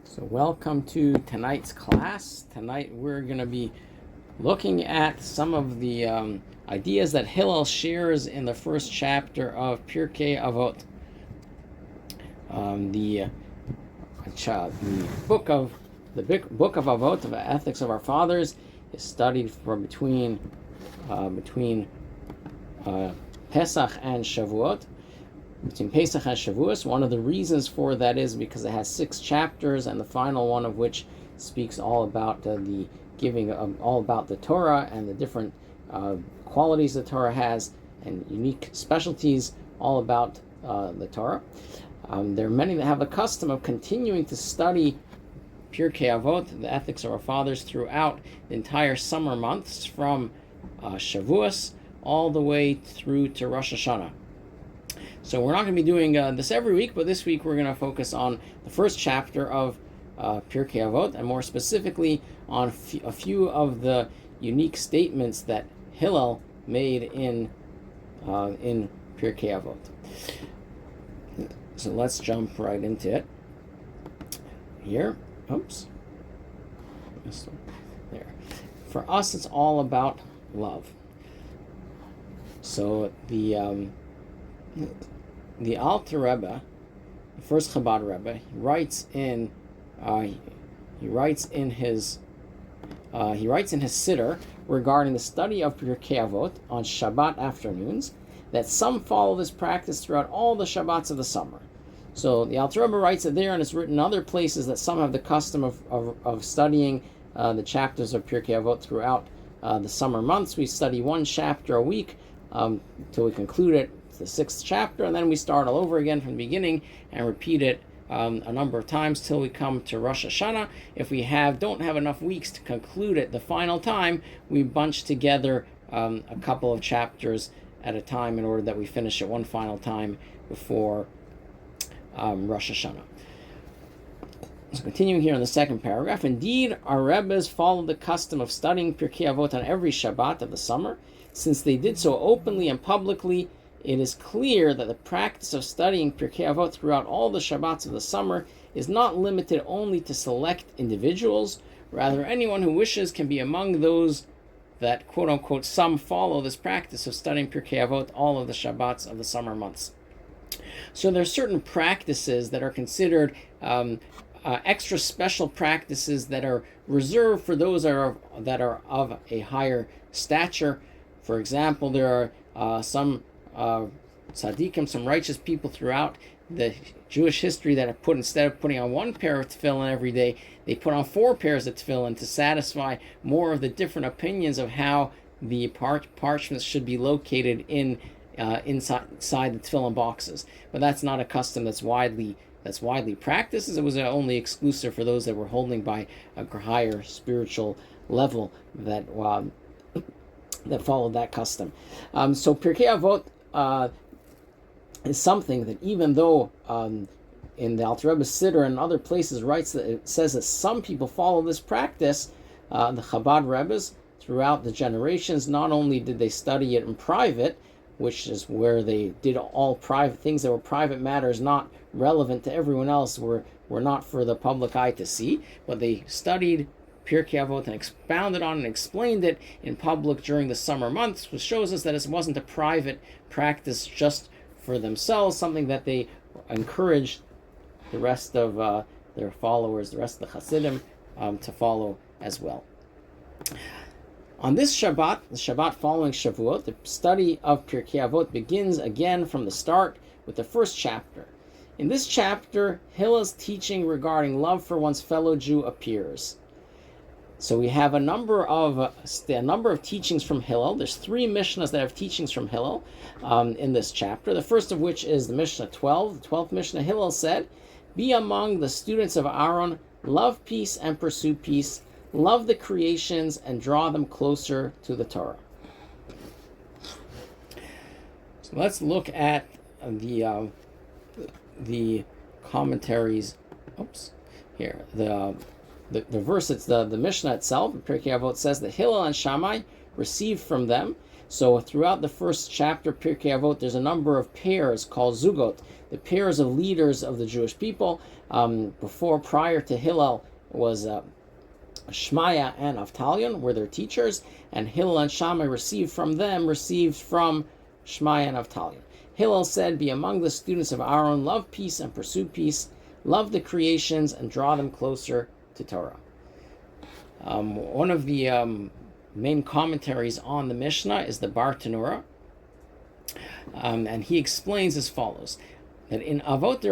So welcome to tonight's class. Tonight we're going to be looking at some of the ideas that Hillel shares in the first chapter of Pirkei Avos. The book of Avot, of the ethics of our fathers, is studied from between Pesach and Shavuot. Between Pesach and Shavuos. One of the reasons for that is because it has 6 chapters, and the final one of which speaks all about the giving, all about the Torah and the different qualities the Torah has and unique specialties all about the Torah. There are many that have a custom of continuing to study Pirkei Avot, the ethics of our fathers, throughout the entire summer months, from Shavuos all the way through to Rosh Hashanah. So we're not going to be doing this every week, but this week we're going to focus on the first chapter of Pirkei Avot, and more specifically on a few of the unique statements that Hillel made in Pirkei Avot. So let's jump right into it. Here, oops, there. For us, it's all about love. So the Alter Rebbe, the first Chabad Rebbe, he writes in his Siddur regarding the study of Pirkei Avot on Shabbat afternoons, that some follow this practice throughout all the Shabbats of the summer. So the Alter Rebbe writes it there, and it's written in other places that some have the custom of studying the chapters of Pirkei Avot throughout the summer months. We study one chapter a week till we conclude it, the 6th chapter, and then we start all over again from the beginning and repeat it a number of times till we come to Rosh Hashanah. If we don't have enough weeks to conclude it the final time, we bunch together a couple of chapters at a time in order that we finish it one final time before Rosh Hashanah. So continuing here in the second paragraph, indeed, our Rebbes followed the custom of studying Pirkei Avot on every Shabbat of the summer. Since they did so openly and publicly, it is clear that the practice of studying Pirkei Avot throughout all the Shabbats of the summer is not limited only to select individuals. Rather, anyone who wishes can be among those that, quote-unquote, some follow this practice of studying Pirkei Avot all of the Shabbats of the summer months. So there are certain practices that are considered extra special practices that are reserved for those that are of a higher stature. For example, there are some tzaddikim, some righteous people throughout the Jewish history that have put, instead of putting on one pair of tefillin every day, they put on 4 pairs of tefillin to satisfy more of the different opinions of how the parchments should be located inside the tefillin boxes. But that's not a custom that's widely practiced. It was only exclusive for those that were holding by a higher spiritual level that followed that custom. So Pirkei Avot is something that, even though in the Alter Rebbe's Siddur and other places writes that it says that some people follow this practice, the Chabad Rebbes throughout the generations, not only did they study it in private, which is where they did all private things that were private matters not relevant to everyone else, were not for the public eye to see, but they studied Pirkei Avot and expounded on and explained it in public during the summer months, which shows us that it wasn't a private practice just for themselves, something that they encouraged the rest of their followers, the rest of the Hasidim, to follow as well. On this Shabbat, the Shabbat following Shavuot, the study of Pirkei Avot begins again from the start with the first chapter. In this chapter, Hillel's teaching regarding love for one's fellow Jew appears. So we have a number of teachings from Hillel. There's 3 Mishnahs that have teachings from Hillel in this chapter. The first of which is the Mishnah 12. The 12th Mishnah, Hillel said, "Be among the students of Aaron, love peace and pursue peace, love the creations and draw them closer to the Torah." So let's look at the commentaries. Here the verse. It's the Mishnah itself. Pirkei Avot says that Hillel and Shammai received from them. So throughout the first chapter, Pirkei Avot, there's a number of pairs called zugot, the pairs of leaders of the Jewish people. Prior to Hillel, was Shmaya and Avtalion were their teachers, and Hillel and Shammai received from Shmaya and Avtalion. Hillel said, "Be among the students of Aaron, love peace and pursue peace, love the creations and draw them closer to Torah." One of the main commentaries on the Mishnah is the Bar Tanura, and he explains as follows: that in Avot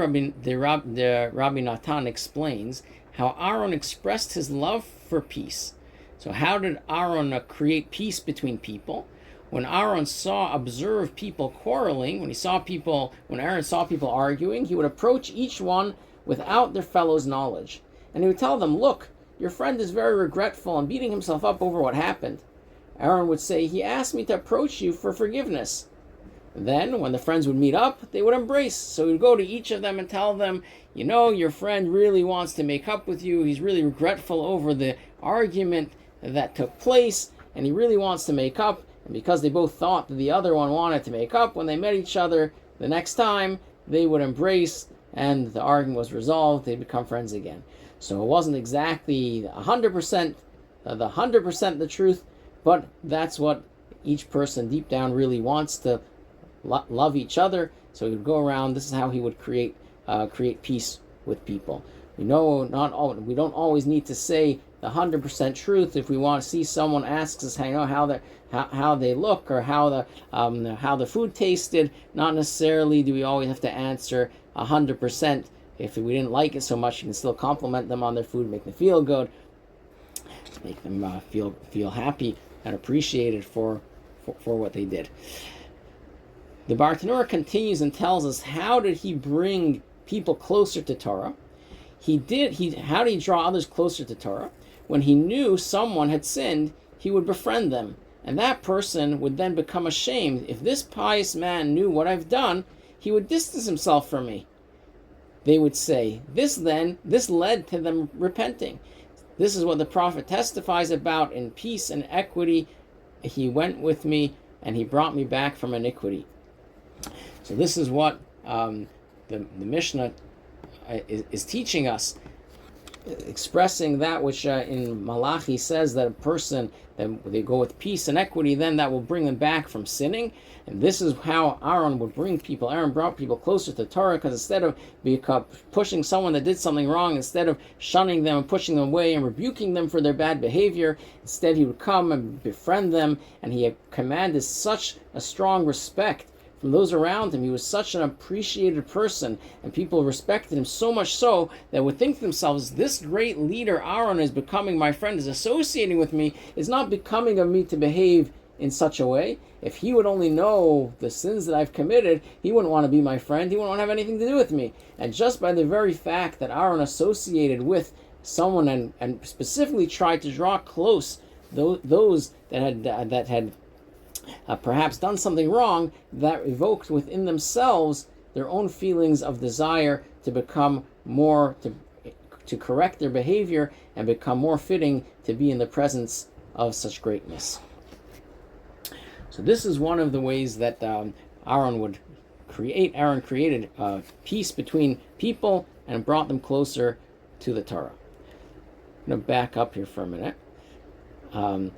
the Rabbi Natan explains how Aaron expressed his love for peace. So how did Aaron create peace between people? When Aaron observed people quarreling, when Aaron saw people arguing, he would approach each one without their fellow's knowledge. And he would tell them, "Look, your friend is very regretful and beating himself up over what happened." Aaron would say, "He asked me to approach you for forgiveness." Then, when the friends would meet up, they would embrace. So he would go to each of them and tell them, "Your friend really wants to make up with you. He's really regretful over the argument that took place, and he really wants to make up." And because they both thought that the other one wanted to make up, when they met each other the next time, they would embrace, and the argument was resolved. They'd become friends again. So it wasn't exactly 100% the truth, but that's what each person deep down really wants, to love each other. So he would go around. This is how he would create peace with people. We don't always need to say the 100% truth. If we want to see someone asks us how they look or how the food tasted, not necessarily do we always have to answer 100%. If we didn't like it so much, you can still compliment them on their food, make them feel good, make them feel happy and appreciated for what they did. The Bar Tanura continues and tells us, how did he bring people closer to Torah? How did he draw others closer to Torah? When he knew someone had sinned, he would befriend them, and that person would then become ashamed. "If this pious man knew what I've done, he would distance himself from me," they would say. This led to them repenting. This is what the prophet testifies about: in peace and equity he went with me, and he brought me back from iniquity. So this is what the Mishnah is teaching us, expressing that which in Malachi says that a person, that they go with peace and equity, then that will bring them back from sinning. And this is how Aaron brought people closer to Torah, because instead of pushing someone that did something wrong, instead of shunning them and pushing them away and rebuking them for their bad behavior, instead he would come and befriend them, and he had commanded such a strong respect from those around him. He was such an appreciated person, and people respected him so much so that would think to themselves, this great leader Aaron is becoming my friend, is associating with me, is not becoming of me to behave in such a way. If he would only know the sins that I've committed, he wouldn't want to be my friend. He wouldn't want to have anything to do with me. And just by the very fact that Aaron associated with someone and specifically tried to draw close those that had perhaps done something wrong, that evoked within themselves their own feelings of desire to become more, to correct their behavior and become more fitting to be in the presence of such greatness. So this is one of the ways that Aaron created peace between people and brought them closer to the Torah. I'm going to back up here for a minute. On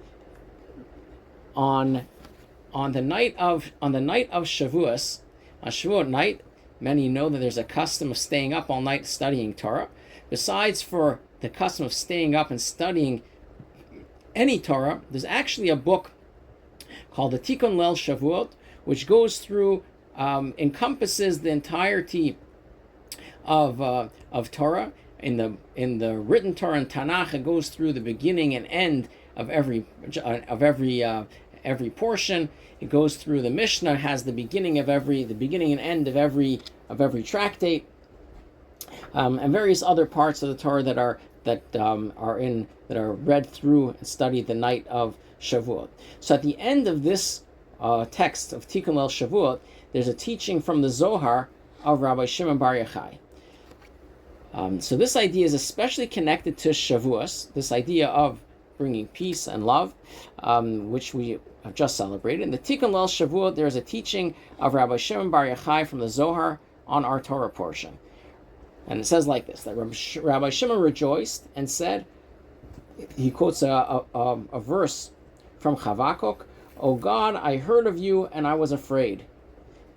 the night of Shavuos, on Shavuot night, many know that there's a custom of staying up all night studying Torah. Besides for the custom of staying up and studying any Torah, there's actually a book called the Tikkun Leil Shavuot, which goes through, encompasses the entirety of Torah. In the written Torah and Tanakh, it goes through the beginning and end of every portion. It goes through the Mishnah, has the beginning and end of every tractate, and various other parts of the Torah that are read through and studied the night of Shavuot. So at the end of this text of Tikkun Leil Shavuot, there's a teaching from the Zohar of Rabbi Shimon Bar Yochai. So this idea is especially connected to Shavuos, this idea of bringing peace and love, which we have just celebrated. In the Tikkun Leil Shavuot, there is a teaching of Rabbi Shimon Bar Yochai from the Zohar on our Torah portion. And it says like this, that Rabbi Shimon rejoiced and said, he quotes a verse from Chavakuk, "O God, I heard of you and I was afraid."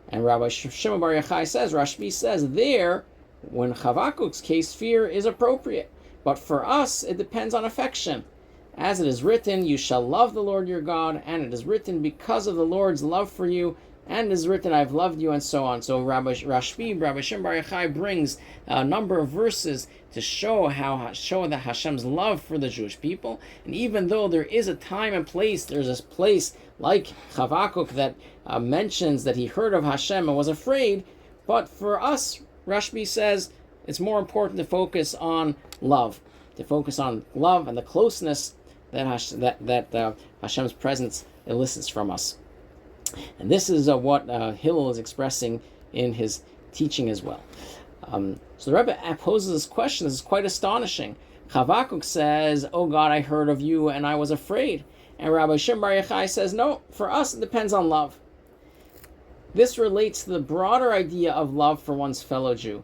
And Rabbi Shimon Bar Yochai says, Rashbi says, there, when Chavakuk's case, fear is appropriate. But for us, it depends on affection. As it is written, you shall love the Lord your God, and it is written, because of the Lord's love for you, and it is written, I've loved you, and so on. So Rabbi Shimon Bar Yochai brings a number of verses to show that Hashem's love for the Jewish people. And even though there is a time and place, there's this place like Chavakuk that mentions that he heard of Hashem and was afraid, but for us, Rashbi says, it's more important to focus on love, and the closeness that Hashem's presence elicits from us. And this is what Hillel is expressing in his teaching as well. So the Rebbe poses this question. This is quite astonishing. Chavakuk says, "Oh God, I heard of you and I was afraid." And Rabbi Shimon Bar Yochai says, no, for us it depends on love. This relates to the broader idea of love for one's fellow Jew.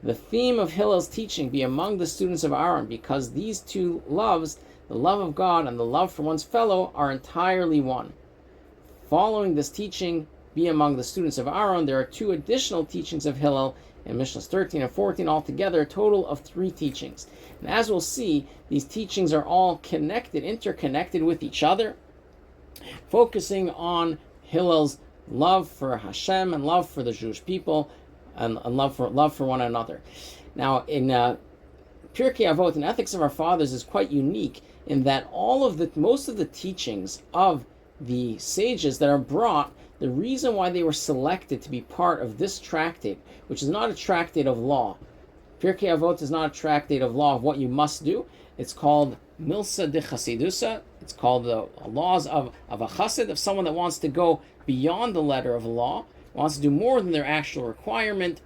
The theme of Hillel's teaching be among the students of Aaron, because these two loves, the love of God and the love for one's fellow, are entirely one. Following this teaching, be among the students of Aaron, there are two additional teachings of Hillel in Mishnahs 13 and 14, altogether a total of 3 teachings. And as we'll see, these teachings are all interconnected with each other, focusing on Hillel's love for Hashem and love for the Jewish people and love for one another. Now, in Pirkei Avot, in Ethics of Our Fathers, is quite unique in that most of the teachings of the sages that are brought, the reason why they were selected to be part of this tractate, which is not a tractate of law. Pirkei Avot is not a tractate of law of what you must do. It's called Milsa de Chasidusa. It's called the laws of a chassid, of someone that wants to go beyond the letter of the law, wants to do more than their actual requirement,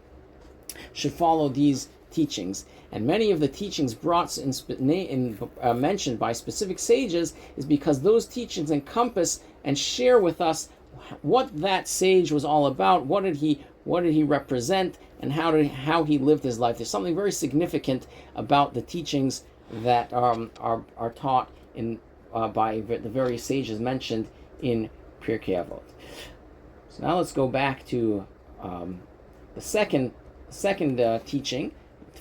should follow these teachings. And many of the teachings brought mentioned by specific sages is because those teachings encompass and share with us what that sage was all about, what did he represent, and how he lived his life. There's something very significant about the teachings that are taught by the various sages mentioned in Pirkei Avot. So now let's go back to the second teaching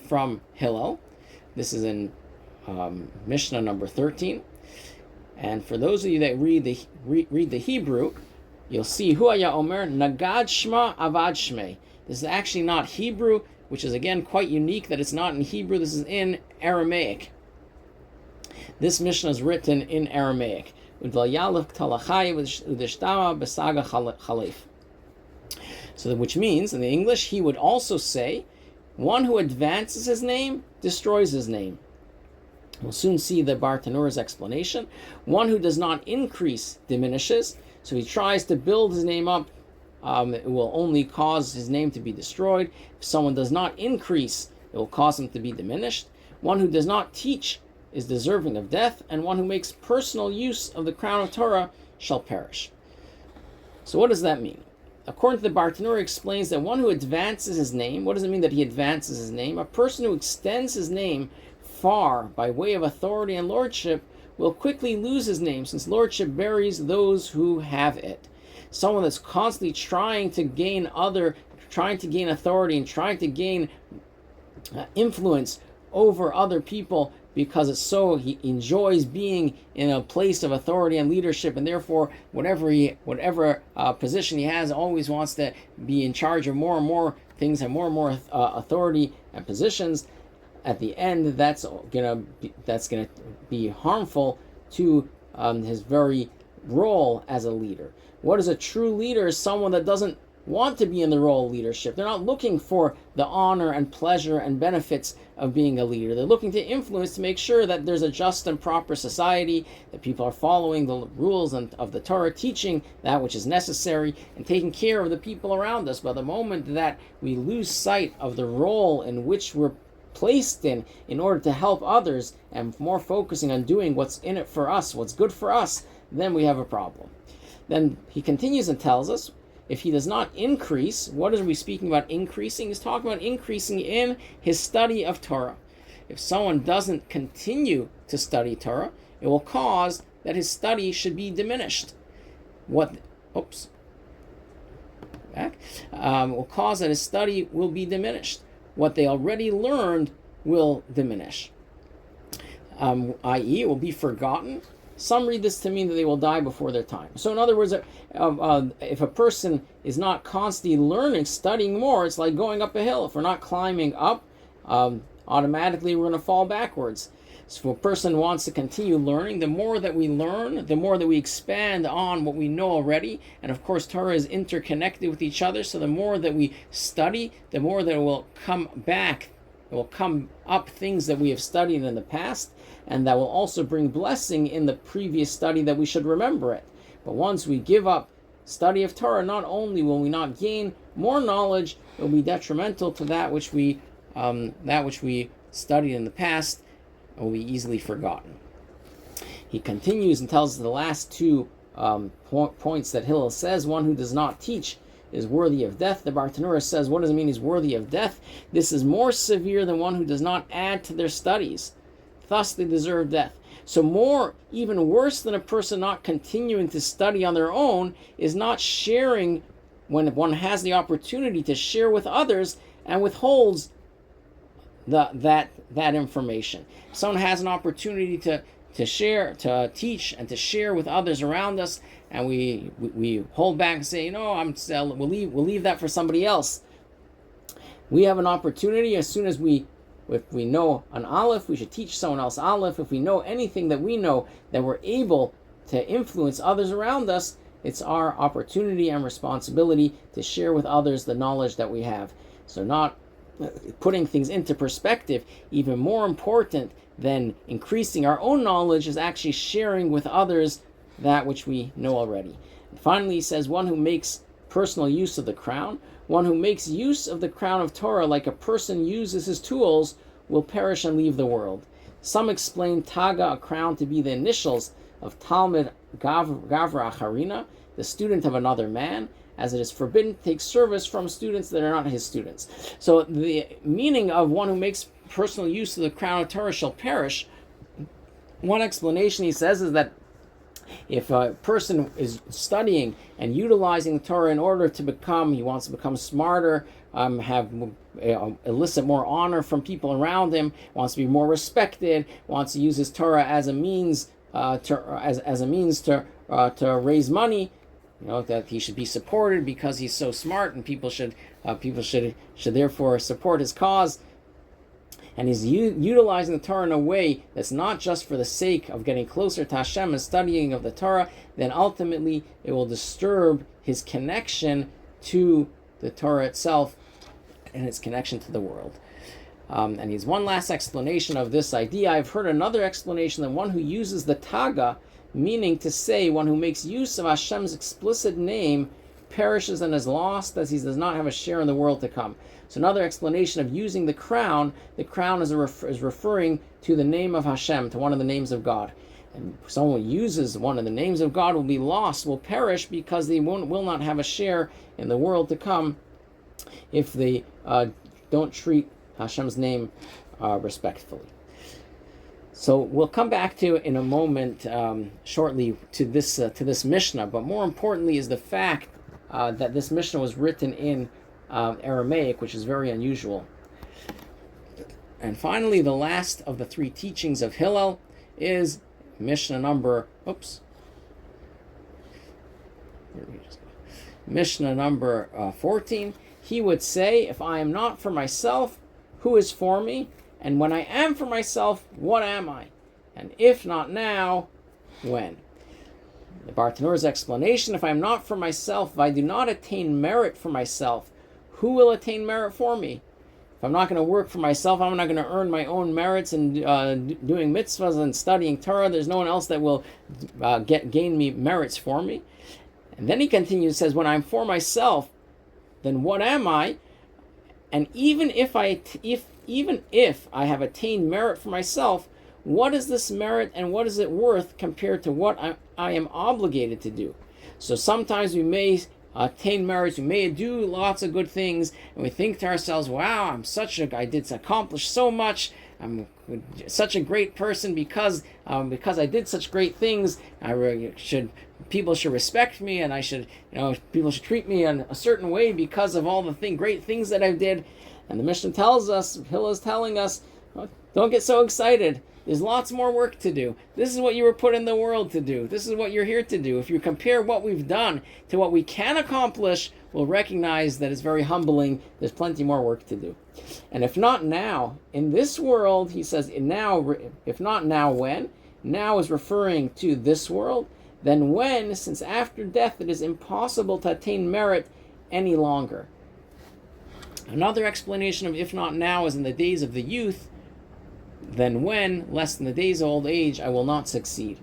from Hillel. This is in Mishnah number 13. And for those of you that read the Hebrew, you'll see Hu haya omer nagad shma avad shmei. This is actually not Hebrew, which is again quite unique that it's not in Hebrew. This is in Aramaic. This Mishnah is written in Aramaic. So, which means in the English, he would also say, one who advances his name destroys his name. We'll soon see the Bartanura's explanation. One who does not increase diminishes. So he tries to build his name up. It will only cause his name to be destroyed. If someone does not increase, it will cause him to be diminished. One who does not teach is deserving of death, and one who makes personal use of the crown of Torah shall perish. So what does that mean? According to the Bartanura, explains that one who advances his name, what does it mean that he advances his name? A person who extends his name far by way of authority and lordship will quickly lose his name, since lordship buries those who have it. Someone that's constantly trying to gain authority and trying to gain influence over other people because he enjoys being in a place of authority and leadership, and therefore whatever position he has, always wants to be in charge of more and more things and more authority and positions. At the end, that's gonna be harmful to his very role as a leader. What is a true leader? Is someone that doesn't want to be in the role of leadership. They're not looking for the honor and pleasure and benefits of being a leader. They're looking to influence to make sure that there's a just and proper society, that people are following the rules of the Torah, teaching that which is necessary, and taking care of the people around us. But the moment that we lose sight of the role in which we're placed in order to help others, and more focusing on doing what's in it for us, what's good for us, then we have a problem. Then he continues and tells us, if he does not increase, what are we speaking about increasing? He's talking about increasing in his study of Torah. If someone doesn't continue to study Torah, it will cause that his study should be diminished. Will cause that his study will be diminished. What they already learned will diminish. I.e., it will be forgotten. Some read this to mean that they will die before their time. So in other words, if a person is not constantly learning, studying more, it's like going up a hill. If we're not climbing up, automatically we're going to fall backwards. So if a person wants to continue learning, the more that we learn, the more that we expand on what we know already. And of course, Torah is interconnected with each other. So the more that we study, the more that it will come back. It will come up things that we have studied in the past, and that will also bring blessing in the previous study that we should remember it. But once we give up study of Torah, not only will we not gain more knowledge, it will be detrimental to that which we studied in the past, and will be easily forgotten. He continues and tells us the last two points that Hillel says. One who does not teach is worthy of death. The Bartanura says, what does it mean he's worthy of death? This is more severe than one who does not add to their studies. Thus they deserve death. So even worse than a person not continuing to study on their own is not sharing when one has the opportunity to share with others and withholds that information. If someone has an opportunity to share, to teach, and to share with others around us, and we hold back and say, we'll leave that for somebody else. We have an opportunity. As soon as if we know an aleph, we should teach someone else aleph. If we know anything that we know that we're able to influence others around us, it's our opportunity and responsibility to share with others the knowledge that we have. So not putting things into perspective, even more important than increasing our own knowledge is actually sharing with others that which we know already. And finally, he says, one who makes personal use of the crown, one who makes use of the crown of Torah like a person uses his tools, will perish and leave the world. Some explain Taga, a crown, to be the initials of Talmud Gavra Acharina, the student of another man, as it is forbidden to take service from students that are not his students. So the meaning of one who makes personal use of the crown of Torah shall perish, one explanation he says is that if a person is studying and utilizing the Torah in order to he wants to become smarter, elicit more honor from people around him, wants to be more respected, wants to use his Torah as a means to raise money, that he should be supported because he's so smart, and people should therefore support his cause. And he's utilizing the Torah in a way that's not just for the sake of getting closer to Hashem and studying of the Torah, then ultimately it will disturb his connection to the Torah itself and its connection to the world. And he's one last explanation of this idea. I've heard another explanation that one who uses the Taga, meaning to say one who makes use of Hashem's explicit name, perishes and is lost, as he does not have a share in the world to come. So another explanation of using the crown is referring to the name of Hashem, to one of the names of God. And someone who uses one of the names of God will be lost, will perish, because they will not have a share in the world to come if they don't treat Hashem's name respectfully. So we'll come back to in a moment, shortly, to this Mishnah. But more importantly is the fact that this Mishnah was written in Aramaic, which is very unusual. And finally, the last of the three teachings of Hillel is Mishnah number 14. He would say, if I am not for myself, who is for me? And when I am for myself, what am I? And if not now, when? The Bartanur's explanation, if I am not for myself, if I do not attain merit for myself, who will attain merit for me? If I'm not going to work for myself, I'm not going to earn my own merits in doing mitzvahs and studying Torah, there's no one else that will gain me merits for me. And then he continues, says, when I'm for myself, then what am I? And even if even if I have attained merit for myself, what is this merit and what is it worth compared to what I am obligated to do? So sometimes we may attain merits, we may do lots of good things, and we think to ourselves, wow, I did accomplish so much, I'm such a great person because I did such great things. People should respect me, and people should treat me in a certain way because of all the great things that I did. And the Mishnah tells us, Hillel is telling us, don't get so excited. There's lots more work to do. This is what you were put in the world to do. This is what you're here to do. If you compare what we've done to what we can accomplish, we'll recognize that it's very humbling. There's plenty more work to do. And if not now, in this world, he says, now, if not now, when? Now is referring to this world. Then when, since after death it is impossible to attain merit any longer. Another explanation of if not now is in the days of the youth, then when, less than the days of old age, I will not succeed.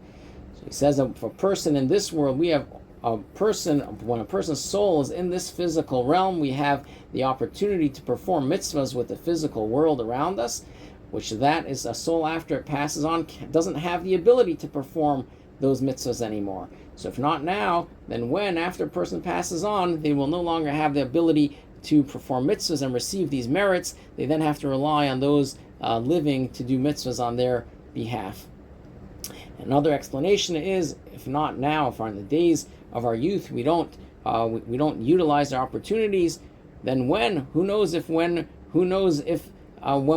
So he says that for a person in this world, we have when a person's soul is in this physical realm, we have the opportunity to perform mitzvahs with the physical world around us, which that is a soul after it passes on, doesn't have the ability to perform those mitzvahs anymore. So if not now, then when, after a person passes on, they will no longer have the ability to perform mitzvahs and receive these merits. They then have to rely on those living to do mitzvahs on their behalf. Another explanation is, if not now, if in the days of our youth we don't utilize our opportunities, then when? Who knows if when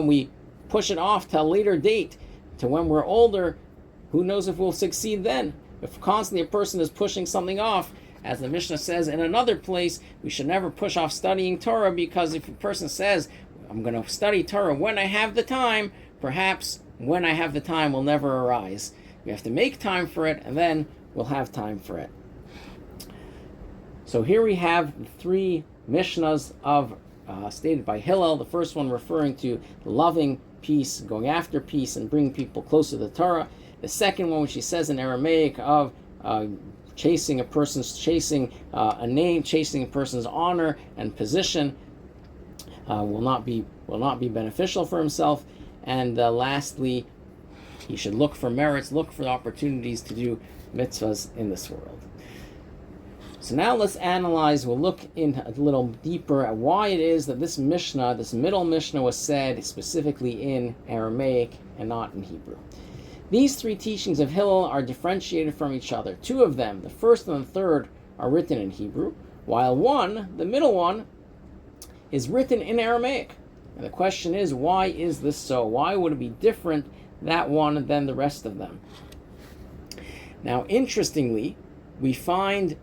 we push it off to a later date, to when we're older, who knows if we'll succeed then? If constantly a person is pushing something off, as the Mishnah says in another place, we should never push off studying Torah, because if a person says, I'm going to study Torah when I have the time, perhaps when I have the time will never arise. We have to make time for it, and then we'll have time for it. So here we have three Mishnahs stated by Hillel. The first one referring to loving peace, going after peace, and bringing people closer to the Torah. The second one, which he says in Aramaic, of chasing a person's a name, chasing a person's honor and position, will not be beneficial for himself. And lastly, he should look for merits, look for opportunities to do mitzvahs in this world. So now let's analyze, we'll look in a little deeper at why it is that this Mishnah, this middle Mishnah, was said specifically in Aramaic and not in Hebrew. These three teachings of Hillel are differentiated from each other. Two of them, the first and the third, are written in Hebrew, while one, the middle one, is written in Aramaic. And the question is, why is this so? Why would it be different, that one, than the rest of them? Now, interestingly, we find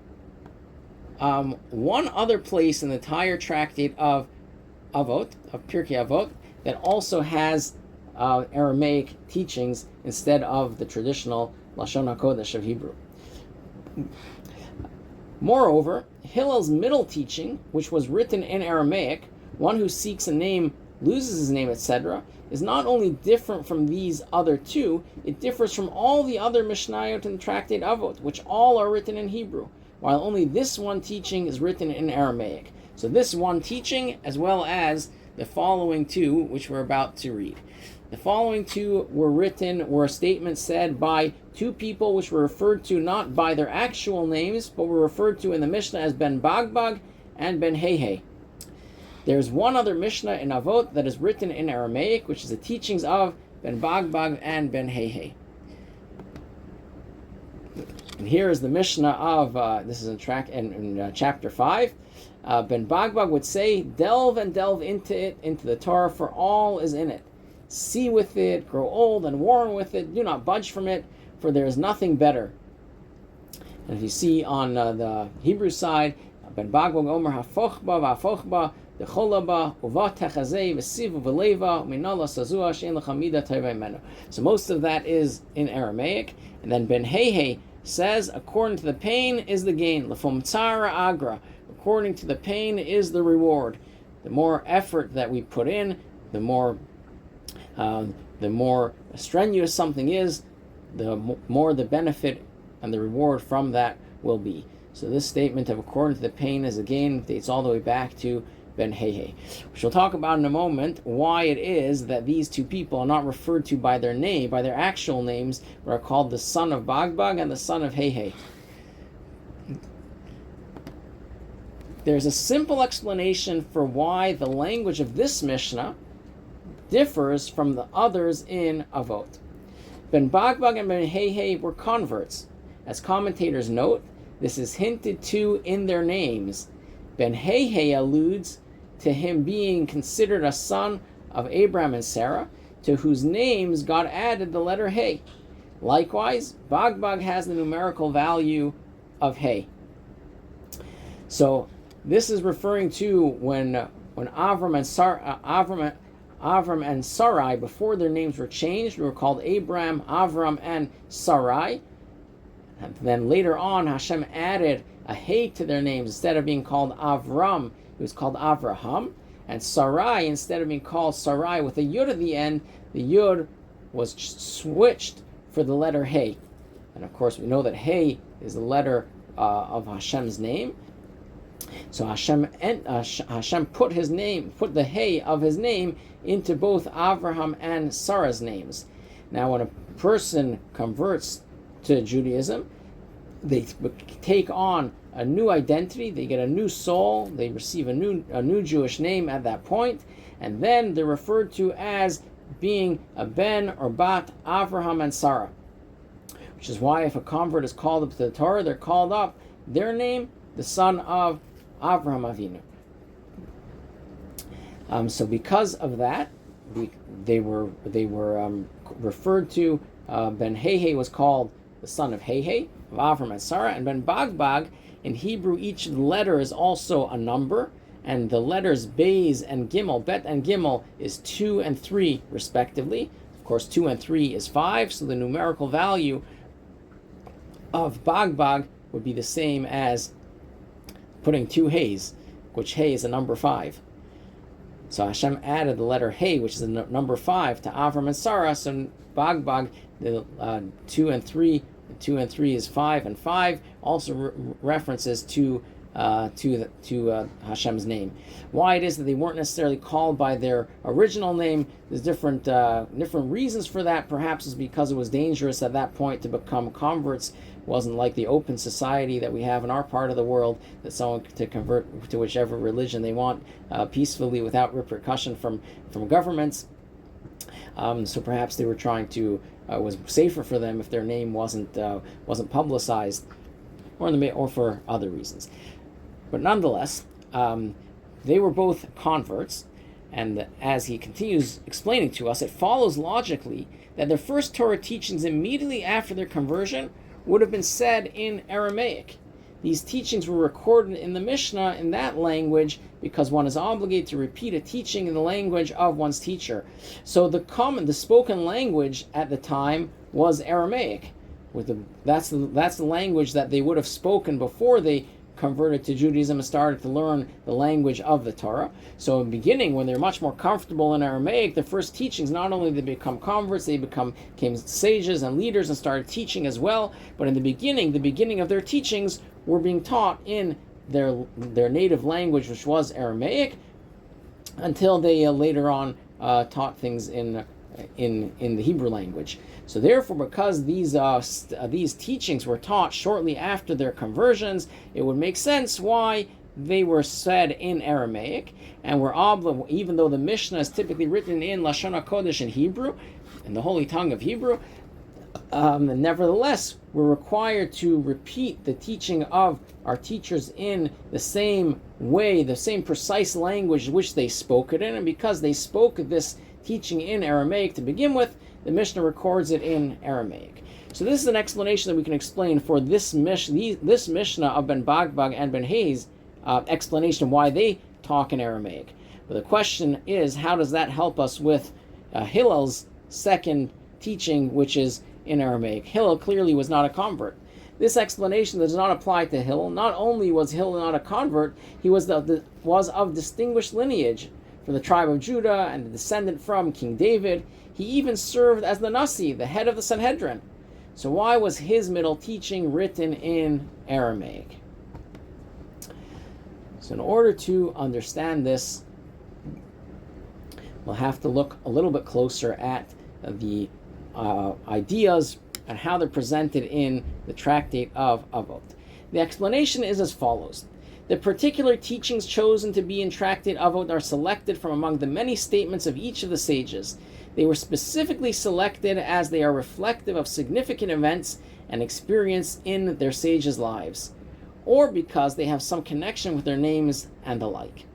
one other place in the entire tractate of Avot, of Pirkei Avot, that also has Aramaic teachings instead of the traditional Lashon HaKodesh of Hebrew. Moreover, Hillel's middle teaching, which was written in Aramaic, one who seeks a name loses his name, etc., is not only different from these other two, it differs from all the other Mishnayot in the tractate Avot, which all are written in Hebrew, while only this one teaching is written in Aramaic. So this one teaching, as well as the following two, which we're about to read. The following two were statements said by two people which were referred to not by their actual names, but were referred to in the Mishnah as Ben Bagbag and Ben Heihei. There's one other Mishnah in Avot that is written in Aramaic, which is the teachings of Ben Bagbag and Ben Heihei. And here is the Mishnah of, this is in chapter 5. Ben Bagbag would say, delve into it, into the Torah, for all is in it. See with it, grow old and worn with it, do not budge from it, for there is nothing better. And if you see on the Hebrew side, Ben Bagbag Omer hafochba v'afochba, decholaba, uva techazei, v'siv v'leva, minala sazua, she'en l'chamida tevei menu. So most of that is in Aramaic. And then Ben Heihei says, according to the pain is the gain, l'fom tzara agra, according to the pain is the reward. The more effort that we put in, the more strenuous something is, the more the benefit and the reward from that will be. So this statement of according to the pain is a gain dates all the way back to ben Hehe. Which we'll talk about in a moment why it is that these two people are not referred to by their name, by their actual names, but are called the son of Bagbag and the son of Hehe. There's a simple explanation for why the language of this Mishnah differs from the others in Avot. Ben Bagbag and Ben Hehe were converts. As commentators note, this is hinted to in their names. Ben Hehe alludes to him being considered a son of Abraham and Sarah, to whose names God added the letter He. Likewise, Bagbag has the numerical value of He. So this is referring to when Avram and Sarai, before their names were changed, were called Abram, Avram, and Sarai. And then later on, Hashem added a He to their names. Instead of being called Avram, it was called Avraham. And Sarai, instead of being called Sarai with a Yud at the end, the Yud was switched for the letter He. And of course, we know that He is the letter of Hashem's name. So Hashem put the He of his name into both Avraham and Sarah's names. Now, when a person converts to Judaism, they take on a new identity, they get a new soul, they receive a new Jewish name at that point, and then they're referred to as being a Ben or Bat Avraham and Sarah. Which is why if a convert is called up to the Torah, they're called up their name, the son of Avraham Avinu. So because of that, they were referred to. Ben Hehe was called the son of Hehe, of Avram and Sarah, and Ben Bagbag, in Hebrew, each letter is also a number, and the letters Beis and Gimel, Bet and Gimel, is 2 and 3 respectively. Of course, 2 and 3 is 5, so the numerical value of Bagbag would be the same as putting 2 He's, which He is a number 5. So Hashem added the letter He, which is the number 5, to Avram and Sarah. So Bagbag, the 2 and 3 is 5, and 5 also references to Hashem's name. Why it is that they weren't necessarily called by their original name, there's different reasons for that. Perhaps it's because it was dangerous at that point to become converts. It wasn't like the open society that we have in our part of the world, that someone to convert to whichever religion they want peacefully without repercussion from governments. So perhaps they were trying to was safer for them if their name wasn't publicized, or for other reasons. But nonetheless, they were both converts, and as he continues explaining to us, it follows logically that their first Torah teachings immediately after their conversion would have been said in Aramaic. These teachings were recorded in the Mishnah in that language because one is obligated to repeat a teaching in the language of one's teacher. So the spoken language at the time was Aramaic. That's the language that they would have spoken before they converted to Judaism and started to learn the language of the Torah. So in the beginning, when they're much more comfortable in Aramaic, the first teachings, not only did they become converts, they became sages and leaders and started teaching as well. But in the beginning of their teachings were being taught in their native language, which was Aramaic, until they later on taught things in the Hebrew language. So therefore, because these teachings were taught shortly after their conversions, it would make sense why they were said in Aramaic, and were even though the Mishnah is typically written in Lashon HaKodesh in Hebrew, in the holy tongue of Hebrew, nevertheless, we're required to repeat the teaching of our teachers in the same way, the same precise language which they spoke it in, and because they spoke this teaching in Aramaic to begin with, the Mishnah records it in Aramaic. So this is an explanation that we can explain for this Mishnah of Ben Bagbag and Ben He's explanation of why they talk in Aramaic. But the question is, how does that help us with Hillel's second teaching, which is in Aramaic? Hillel clearly was not a convert. This explanation does not apply to Hillel. Not only was Hillel not a convert, he was of distinguished lineage from the tribe of Judah and the descendant from King David. He even served as the Nasi, the head of the Sanhedrin. So why was his middle teaching written in Aramaic? So So in order to understand this, we'll have to look a little bit closer at the ideas and how they're presented in the tractate of Avot. The explanation is as follows. The particular teachings chosen to be in tractate Avot are selected from among the many statements of each of the sages. They were specifically selected as they are reflective of significant events and experience in their sages' lives, or because they have some connection with their names and the like.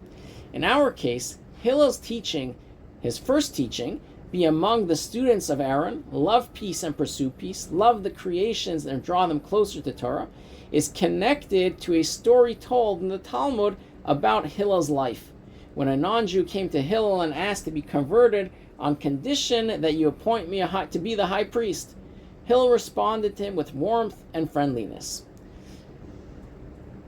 In our case, Hillel's teaching, his first teaching, be among the students of Aaron, love peace and pursue peace, love the creations and draw them closer to Torah, is connected to a story told in the Talmud about Hillel's life. When a non-Jew came to Hillel and asked to be converted on condition that you appoint me to be the high priest, Hillel responded to him with warmth and friendliness.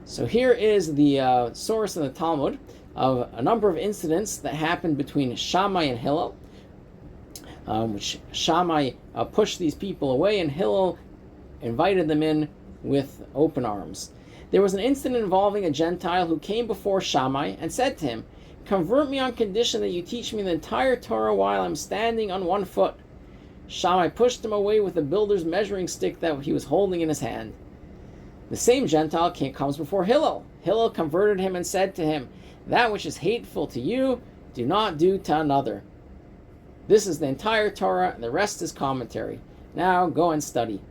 So here is the source in the Talmud of a number of incidents that happened between Shammai and Hillel, which Shammai pushed these people away and Hillel invited them in with open arms. There was an incident involving a Gentile who came before Shammai and said to him, "Convert me on condition that you teach me the entire Torah while I'm standing on one foot." Shammai pushed him away with a builder's measuring stick that he was holding in his hand. The same Gentile comes before Hillel. Hillel converted him and said to him, "That which is hateful to you, do not do to another." This is the entire Torah, and the rest is commentary. Now go and study.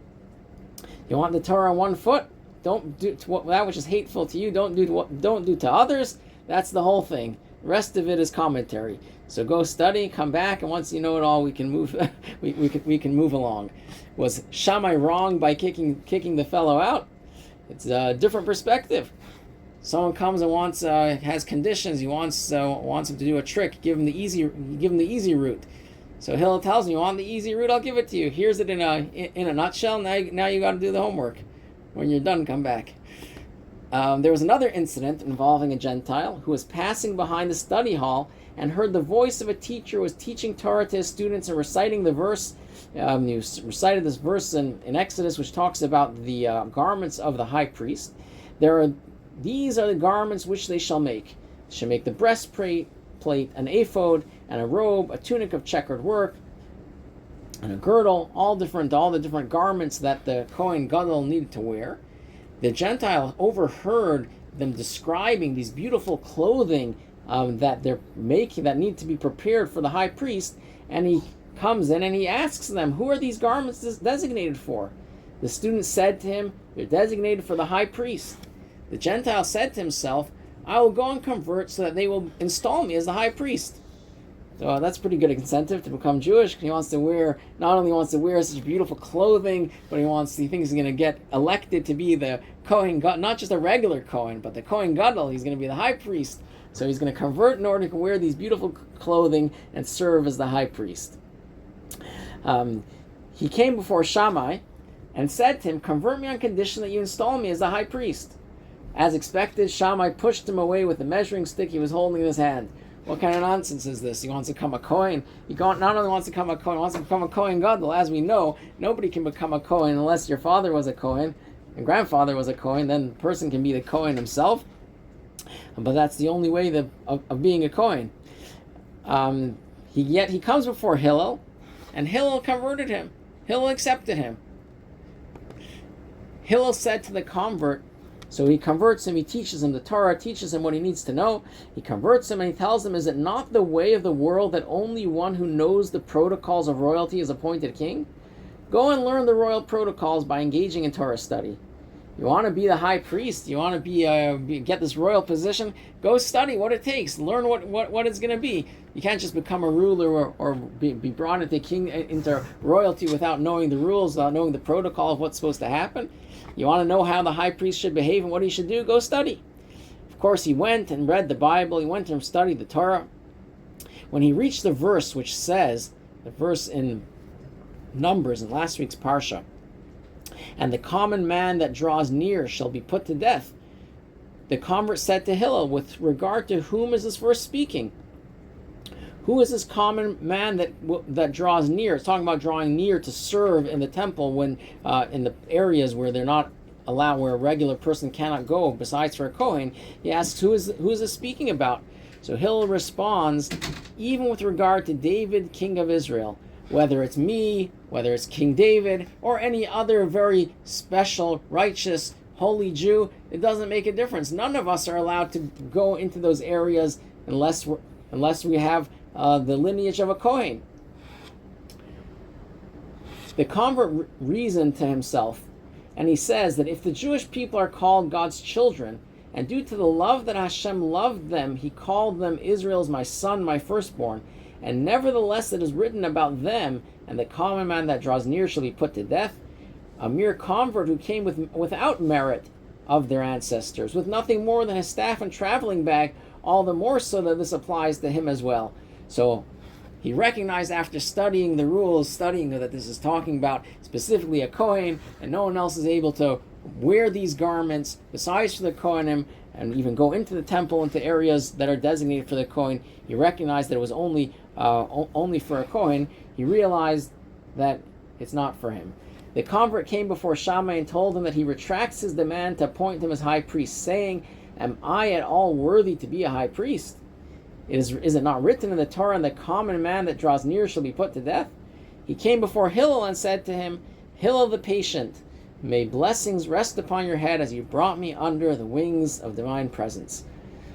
You want the Torah on one foot? Don't do that which is hateful to you. Don't do to others. That's the whole thing. The rest of it is commentary. So go study, come back, and once you know it all, we can move. we can move along. Was Shammai wrong by kicking the fellow out? It's a different perspective. Someone comes and has conditions. He wants him to do a trick. Give him the easy route. So Hillel tells him, "You want the easy route? I'll give it to you. Here's it in a nutshell. Now you got to do the homework. When you're done, come back." There was another incident involving a Gentile who was passing behind the study hall and heard the voice of a teacher who was teaching Torah to his students and reciting the verse. He recited this verse in Exodus, which talks about the garments of the high priest. These are the garments which they shall make. They shall make the breastplate, an ephod, and a robe, a tunic of checkered work, and a girdle, all the different garments that the Kohen Gadol needed to wear. The Gentile overheard them describing these beautiful clothing that they're making, that need to be prepared for the high priest, and he comes in and he asks them, "Who are these garments designated for?" The student said to him, "They're designated for the high priest." The Gentile said to himself, "I will go and convert so that they will install me as the high priest." So that's pretty good incentive to become Jewish. He wants to wear, not only wants to wear such beautiful clothing, but he thinks he's going to get elected to be the Kohen Gadol, not just a regular Kohen, but the Kohen Gadol. He's going to be the high priest. So he's going to convert in order to wear these beautiful clothing and serve as the high priest. He came before Shammai and said to him, "Convert me on condition that you install me as the high priest." As expected, Shammai pushed him away with the measuring stick he was holding in his hand. What kind of nonsense is this? He wants to become a Kohen. He not only wants to become a Kohen, he wants to become a Kohen Gadol. As we know, nobody can become a Kohen unless your father was a Kohen and grandfather was a Kohen. Then the person can be the Kohen himself. But that's the only way of being a Kohen. Yet he comes before Hillel, and Hillel converted him. Hillel accepted him. Hillel said to the convert, so he converts him, he teaches him the Torah, teaches him what he needs to know. He converts him and he tells him, "Is it not the way of the world that only one who knows the protocols of royalty is appointed king? Go and learn the royal protocols by engaging in Torah study. You want to be the high priest, you want to get this royal position, go study what it takes, learn what it's going to be. You can't just become a ruler or be brought into royalty without knowing the rules, without knowing the protocol of what's supposed to happen. You want to know how the high priest should behave and what he should do? Go study." Of course, he went and read the Bible. He went and studied the Torah. When he reached the verse which says, the verse in Numbers in last week's Parsha, "And the common man that draws near shall be put to death," the convert said to Hillel, "With regard to whom is this verse speaking? Who is this common man that draws near?" It's talking about drawing near to serve in the temple when in the areas where they're not allow, where a regular person cannot go besides for a Kohen, he asks, who is this speaking about? So Hillel responds, even with regard to David, king of Israel, whether it's me, whether it's King David, or any other very special, righteous, holy Jew, it doesn't make a difference. None of us are allowed to go into those areas unless we have the lineage of a Kohen. The convert reasoned to himself, and he says that if the Jewish people are called God's children, and due to the love that Hashem loved them, he called them Israel's my son, my firstborn, and nevertheless it is written about them, and the common man that draws near shall be put to death, a mere convert who came without merit of their ancestors, with nothing more than his staff and traveling bag, all the more so that this applies to him as well. So he recognized after studying the rules, studying that this is talking about specifically a Kohen, and no one else is able to wear these garments besides for the Kohanim, and even go into the temple, into areas that are designated for the Kohen. He recognized that it was only for a Kohen. He realized that it's not for him. The convert came before Shammai and told him that he retracts his demand to appoint him as high priest, saying, "Am I at all worthy to be a high priest? Is it not written in the Torah, and the common man that draws near shall be put to death?" He came before Hillel and said to him, "Hillel the patient, may blessings rest upon your head as you brought me under the wings of divine presence."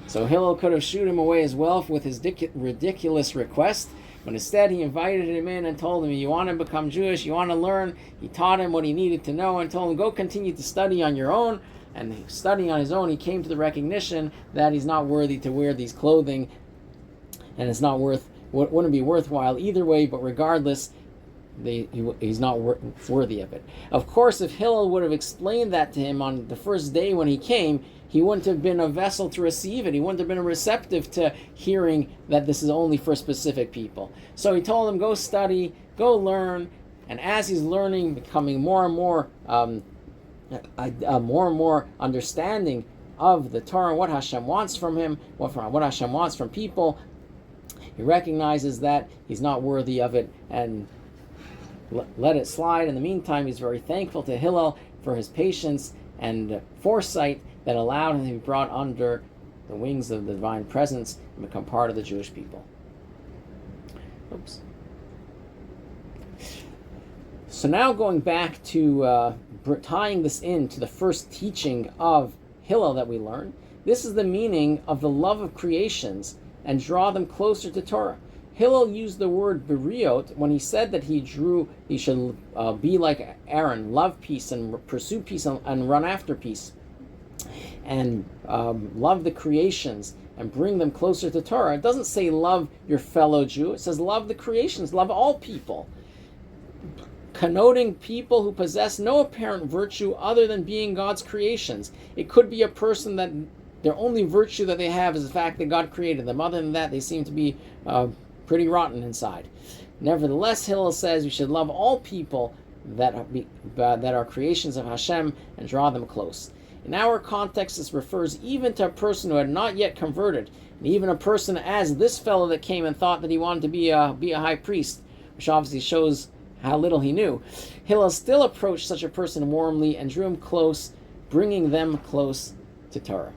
So Hillel could have shooed him away as well with his ridiculous request, but instead he invited him in and told him, you want to become Jewish, you want to learn. He taught him what he needed to know and told him, go continue to study on your own. And studying on his own, he came to the recognition that he's not worthy to wear these clothing, and it's not wouldn't be worthwhile either way, but regardless, he's not worthy of it. Of course, if Hillel would have explained that to him on the first day when he came, he wouldn't have been a vessel to receive it. He wouldn't have been receptive to hearing that this is only for specific people. So he told him, go study, go learn, and as he's learning, becoming more and more understanding of the Torah, what Hashem wants from him, what Hashem wants from people, he recognizes that he's not worthy of it and let it slide. In the meantime, he's very thankful to Hillel for his patience and foresight that allowed him to be brought under the wings of the divine presence and become part of the Jewish people. Oops. So now going back to tying this into the first teaching of Hillel that we learned, this is the meaning of the love of creations and draw them closer to Torah. Hillel used the word beriot when he said that he should be like Aaron, love peace and pursue peace and run after peace, and love the creations and bring them closer to Torah. It doesn't say love your fellow Jew. It says love the creations, love all people, connoting people who possess no apparent virtue other than being God's creations. It could be a person that their only virtue that they have is the fact that God created them. Other than that, they seem to be pretty rotten inside. Nevertheless, Hillel says we should love all people that are creations of Hashem and draw them close. In our context, this refers even to a person who had not yet converted, and even a person as this fellow that came and thought that he wanted to be a high priest, which obviously shows how little he knew. Hillel still approached such a person warmly and drew him close, bringing them close to Torah.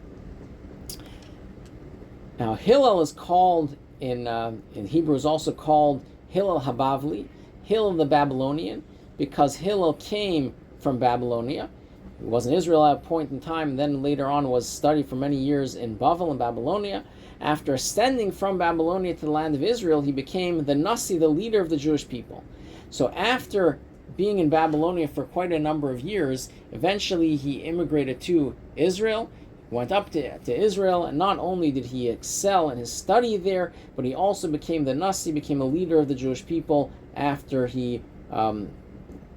Now, Hillel is called in Hebrew is also called Hillel Habavli, Hillel the Babylonian, because Hillel came from Babylonia. He was in Israel at a point in time, and then later on was studied for many years in Bavel in Babylonia. After ascending from Babylonia to the land of Israel, he became the Nasi, the leader of the Jewish people. So after being in Babylonia for quite a number of years, eventually he immigrated to Israel, went up to Israel, and not only did he excel in his study there, but he also became the Nasi, became a leader of the Jewish people after he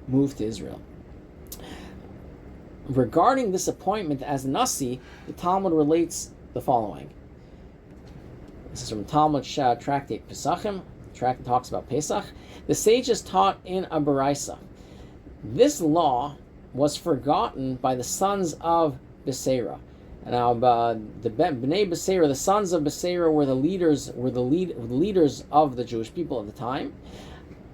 moved to Israel. Regarding this appointment as Nasi, the Talmud relates the following. This is from Talmud Tractate Pesachim. The tract talks about Pesach. The sages taught in a Baraisa. This law was forgotten by the sons of Beserah. Now, the Bnei Beserah, the sons of Beserah, were the leaders of the Jewish people at the time,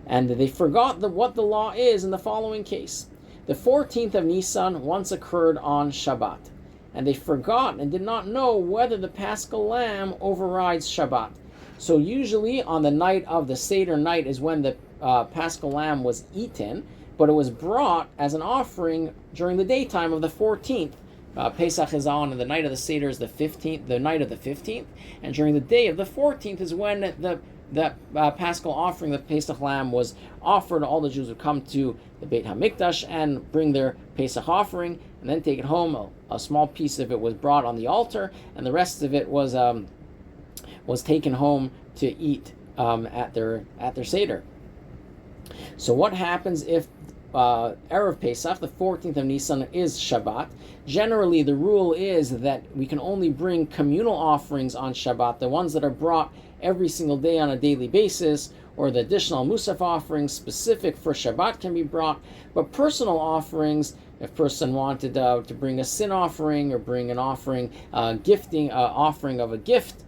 and they forgot what the law is in the following case. The 14th of Nisan once occurred on Shabbat, and they forgot and did not know whether the Paschal lamb overrides Shabbat. So usually on the night of the Seder night is when the Paschal lamb was eaten, but it was brought as an offering during the daytime of the 14th. Pesach is on, and the night of the Seder is the 15th, the night of the 15th, and during the day of the 14th is when the Paschal offering, the Pesach lamb, was offered. All the Jews would come to the Beit HaMikdash and bring their Pesach offering, and then take it home. A small piece of it was brought on the altar, and the rest of it was taken home to eat at their Seder. So what happens if Erev Pesach, the 14th of Nisan, is Shabbat? Generally, the rule is that we can only bring communal offerings on Shabbat, the ones that are brought every single day on a daily basis, or the additional Musaf offerings specific for Shabbat can be brought. But personal offerings, if a person wanted to bring a sin offering or bring an offering, offering of a gift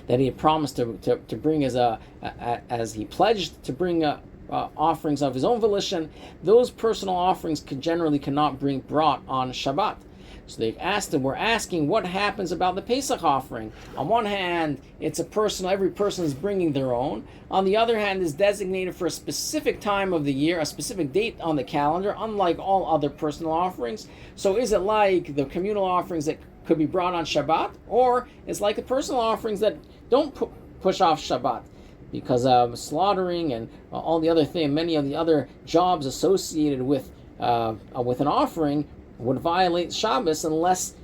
that he had promised to bring as he pledged to bring offerings of his own volition, those personal offerings cannot be brought on Shabbat. So they we're asking what happens about the Pesach offering. On one hand, it's a personal, every person is bringing their own. On the other hand, it's designated for a specific time of the year, a specific date on the calendar, unlike all other personal offerings. So is it like the communal offerings that could be brought on Shabbat, or it's like the personal offerings that don't push off Shabbat? Because of slaughtering and all the other things, many of the other jobs associated with an offering would violate Shabbos unless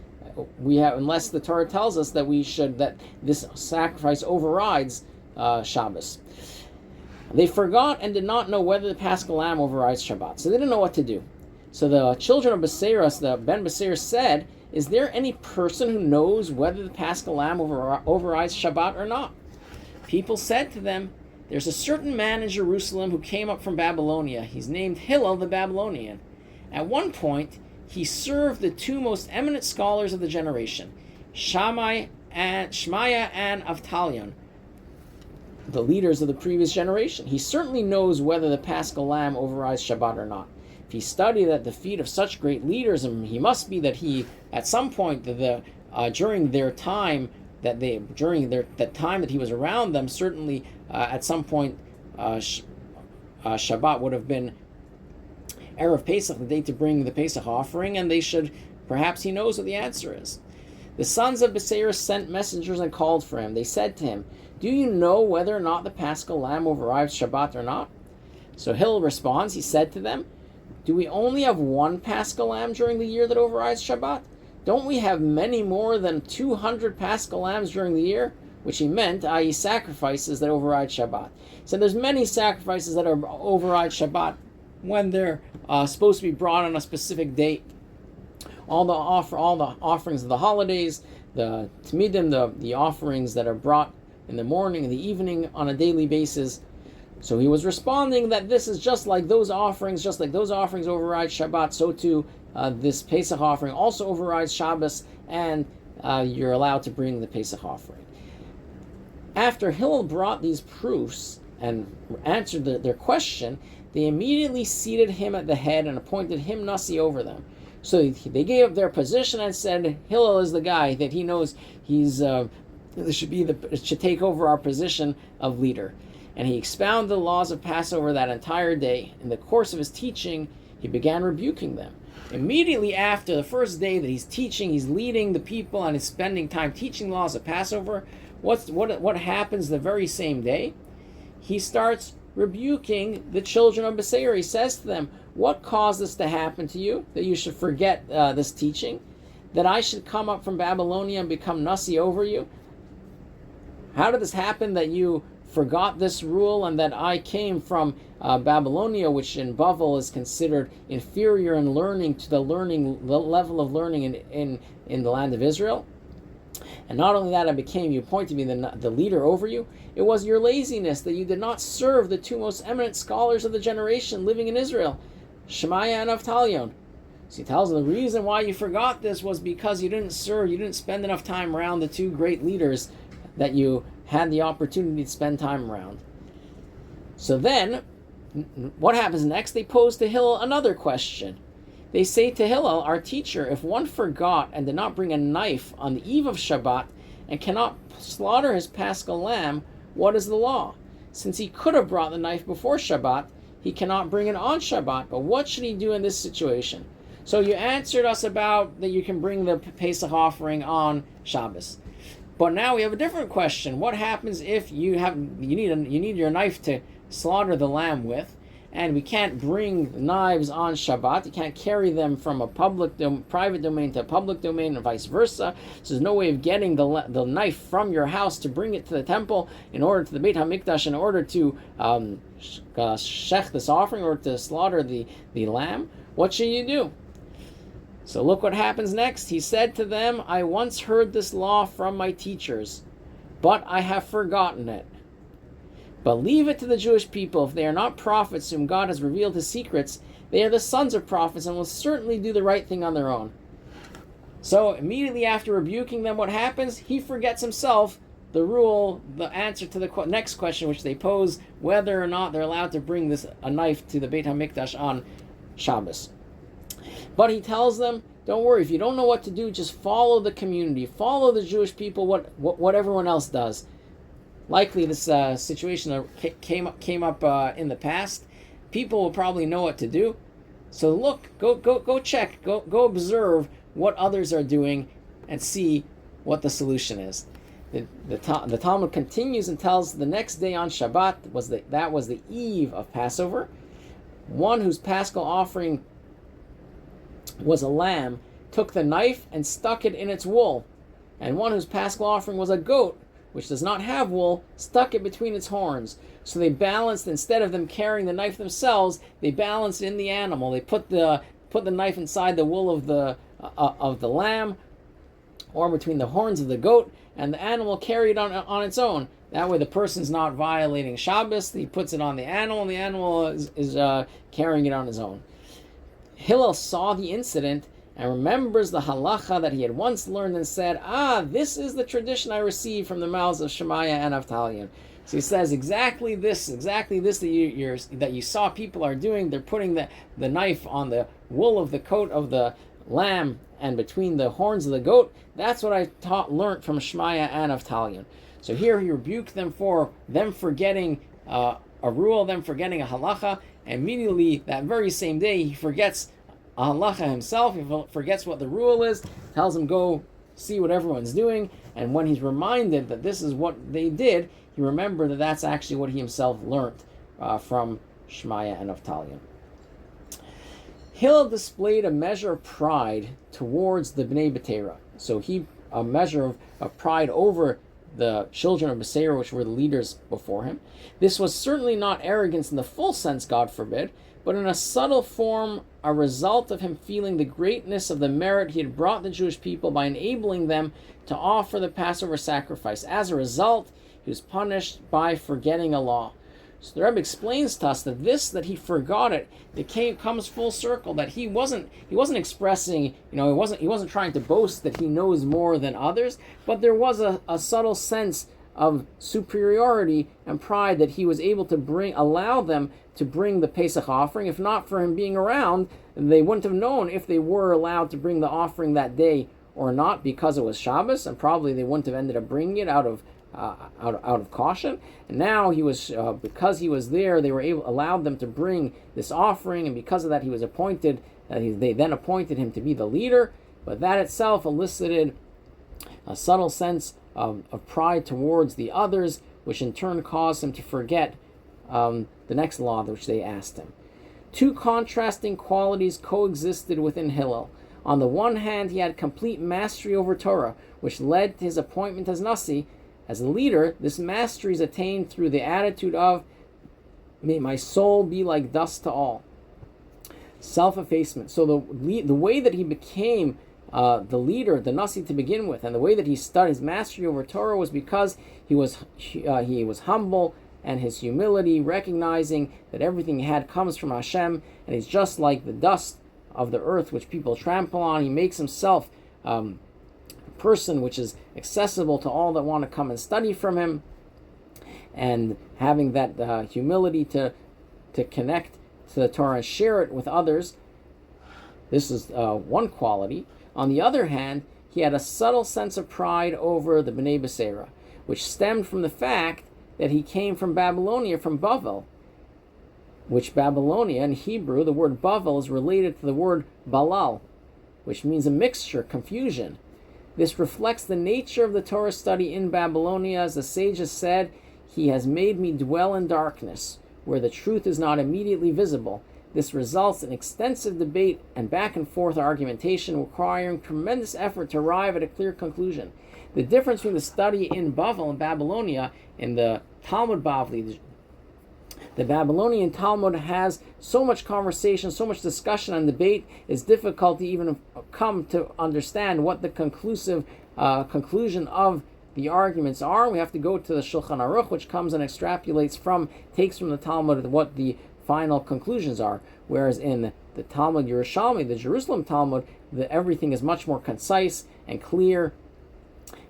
the Torah tells us that this sacrifice overrides Shabbos. They forgot and did not know whether the Paschal lamb overrides Shabbat, so they didn't know what to do. So the children of Beseras, the Ben Beseras, said, "Is there any person who knows whether the Paschal lamb overrides Shabbat or not?" People said to them, "There's a certain man in Jerusalem who came up from Babylonia. He's named Hillel the Babylonian. At one point, he served the two most eminent scholars of the generation, Shmaya and Avtalion, the leaders of the previous generation. He certainly knows whether the Paschal lamb overrides Shabbat or not. If he studied at the feet of such great leaders, and he must be that he, at some point, during their time, that time that he was around them, certainly at some point Shabbat would have been Erev Pesach, the day to bring the Pesach offering, and perhaps he knows what the answer is." The sons of Beseras sent messengers and called for him. They said to him, "Do you know whether or not the Paschal lamb overrides Shabbat or not?" So Hillel responds, he said to them, "Do we only have one Paschal lamb during the year that overrides Shabbat? Don't we have many more than 200 Paschal lambs during the year?" Which he meant, i.e. sacrifices that override Shabbat. So there's many sacrifices that override Shabbat when they're supposed to be brought on a specific date. All the offerings of the holidays, the Tmidim, the offerings that are brought in the morning and the evening on a daily basis. So he was responding that this is just like those offerings override Shabbat, so too this Pesach offering also overrides Shabbos, and you're allowed to bring the Pesach offering. After Hillel brought these proofs and answered their question, they immediately seated him at the head and appointed him Nasi over them. So they gave up their position and said, Hillel is the guy that he knows should take over our position of leader. And he expounded the laws of Passover that entire day. In the course of his teaching, he began rebuking them. Immediately after the first day that he's teaching, he's leading the people and is spending time teaching laws of Passover. What happens the very same day? He starts rebuking the children of Beseir. He says to them, "What caused this to happen to you, that you should forget this teaching? That I should come up from Babylonia and become Nasi over you? How did this happen that you forgot this rule, and that I came from Babylonia, which in Bavel is considered inferior in learning to the level of learning in the land of Israel? And not only that, you appointed me the leader over you. It was your laziness that you did not serve the two most eminent scholars of the generation living in Israel, Shemaiah and Avtalion." So he tells them the reason why you forgot this was because you didn't spend enough time around the two great leaders that you had the opportunity to spend time around. So then, what happens next? They pose to Hillel another question. They say to Hillel, our teacher, if one forgot and did not bring a knife on the eve of Shabbat and cannot slaughter his paschal lamb, what is the law? Since he could have brought the knife before Shabbat, he cannot bring it on Shabbat. But what should he do in this situation? So you answered us about that you can bring the Pesach offering on Shabbos. But now we have a different question. What happens if you need your knife to slaughter the lamb with, and we can't bring knives on Shabbat? You can't carry them from a private domain to a public domain, and vice versa. So there's no way of getting the knife from your house to bring it to the temple in order to the Beit HaMikdash in order to shech this offering or to slaughter the lamb. What should you do? So look what happens next. He said to them, I once heard this law from my teachers, but I have forgotten it. But leave it to the Jewish people. If they are not prophets whom God has revealed his secrets, they are the sons of prophets and will certainly do the right thing on their own. So immediately after rebuking them, what happens? He forgets himself the rule, the answer to the next question which they pose, whether or not they're allowed to bring a knife to the Beit HaMikdash on Shabbos. But he tells them, don't worry, if you don't know what to do, just follow the community, follow the Jewish people, what everyone else does. Likely this situation came up in the past. People will probably know what to do. So look, go check, go observe what others are doing and see what the solution is. The Talmud continues and tells the next day on Shabbat was the eve of Passover. One whose paschal offering was a lamb took the knife and stuck it in its wool, and one whose paschal offering was a goat, which does not have wool, stuck it between its horns. So they balanced, instead of them carrying the knife themselves, they balanced in the animal. They put the knife inside the wool of the lamb, or between the horns of the goat, and the animal carried on its own. That way the person's not violating Shabbos. He puts it on the animal, and the animal is carrying it on his own. Hillel saw the incident and remembers the halacha that he had once learned and said, this is the tradition I received from the mouths of Shemaiah and Avtalion. So he says exactly this that you saw people are doing. They're putting the knife on the wool of the coat of the lamb and between the horns of the goat. That's what I learned from Shemaiah and Avtalion. So here he rebuked them for them forgetting a rule, them forgetting a halacha. And immediately that very same day he forgets a halacha himself. He forgets what the rule is, tells him go see what everyone's doing. And when he's reminded that this is what they did, he remembered that that's actually what he himself learned from Shemaiah and Avtalion. Hillel displayed a measure of pride towards the Bnei B'Terah. So a measure of pride over the children of Beseira, which were the leaders before him. This was certainly not arrogance in the full sense, God forbid, but in a subtle form, a result of him feeling the greatness of the merit he had brought the Jewish people by enabling them to offer the Passover sacrifice. As a result, he was punished by forgetting a law. So the Rebbe explains to us that he forgot it. Comes full circle. That he wasn't expressing, he wasn't trying to boast that he knows more than others, but there was a subtle sense of superiority and pride that he was able to allow them to bring the Pesach offering. If not for him being around, they wouldn't have known if they were allowed to bring the offering that day or not, because it was Shabbos, and probably they wouldn't have ended up bringing it out of caution. And now he was, because he was there, they were allowed them to bring this offering, and because of that, he was appointed. They then appointed him to be the leader. But that itself elicited a subtle sense of pride towards the others, which in turn caused him to forget the next law which they asked him. Two contrasting qualities coexisted within Hillel. On the one hand, he had complete mastery over Torah, which led to his appointment as Nasi. As a leader, this mastery is attained through the attitude of, may my soul be like dust to all. Self-effacement. So the way that he became the leader, the Nasi to begin with, and the way that he studied his mastery over Torah was because he was humble, and his humility, recognizing that everything he had comes from Hashem, and he's just like the dust of the earth which people trample on. He makes himself a person which is accessible to all that want to come and study from him, and having that humility to to connect to the Torah and share it with others. This is one quality. On the other hand, he had a subtle sense of pride over the Bnei Beseira, which stemmed from the fact that he came from Babylonia, from Bavel, which Babylonia in Hebrew, the word Bavel is related to the word Balal, which means a mixture, confusion. This reflects the nature of the Torah study in Babylonia. As the sages said, he has made me dwell in darkness, where the truth is not immediately visible. This results in extensive debate and back and forth argumentation, requiring tremendous effort to arrive at a clear conclusion. The difference between the study in Bavel and Babylonia in the Talmud Bavli, the Babylonian Talmud has so much conversation, so much discussion and debate, it's difficult to even come to understand what the conclusion of the arguments are. We have to go to the Shulchan Aruch, which comes and takes from the Talmud what the final conclusions are. Whereas in the Talmud Yerushalmi, the Jerusalem Talmud, everything is much more concise and clear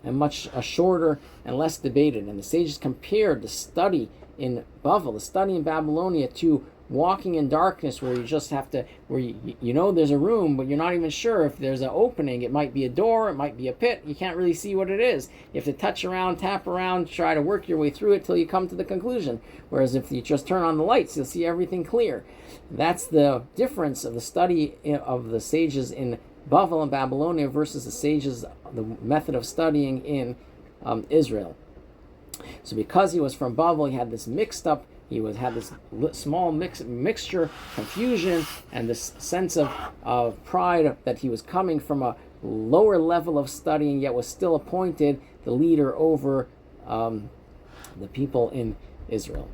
and much shorter and less debated. And the sages compared the study in Bavel, the study in Babylonia, to walking in darkness, where you just have to, where you know there's a room, but you're not even sure if there's an opening. It might be a door, it might be a pit. You can't really see what it is. You have to touch around, tap around, try to work your way through it till you come to the conclusion. Whereas if you just turn on the lights, you'll see everything clear. That's the difference of the study of the sages in Bavel and Babylonia versus the sages, the method of studying in Israel. So because he was from Bavel, he had this mixed up, had this small mixture, confusion, and this sense of pride that he was coming from a lower level of studying, yet was still appointed the leader over the people in Israel.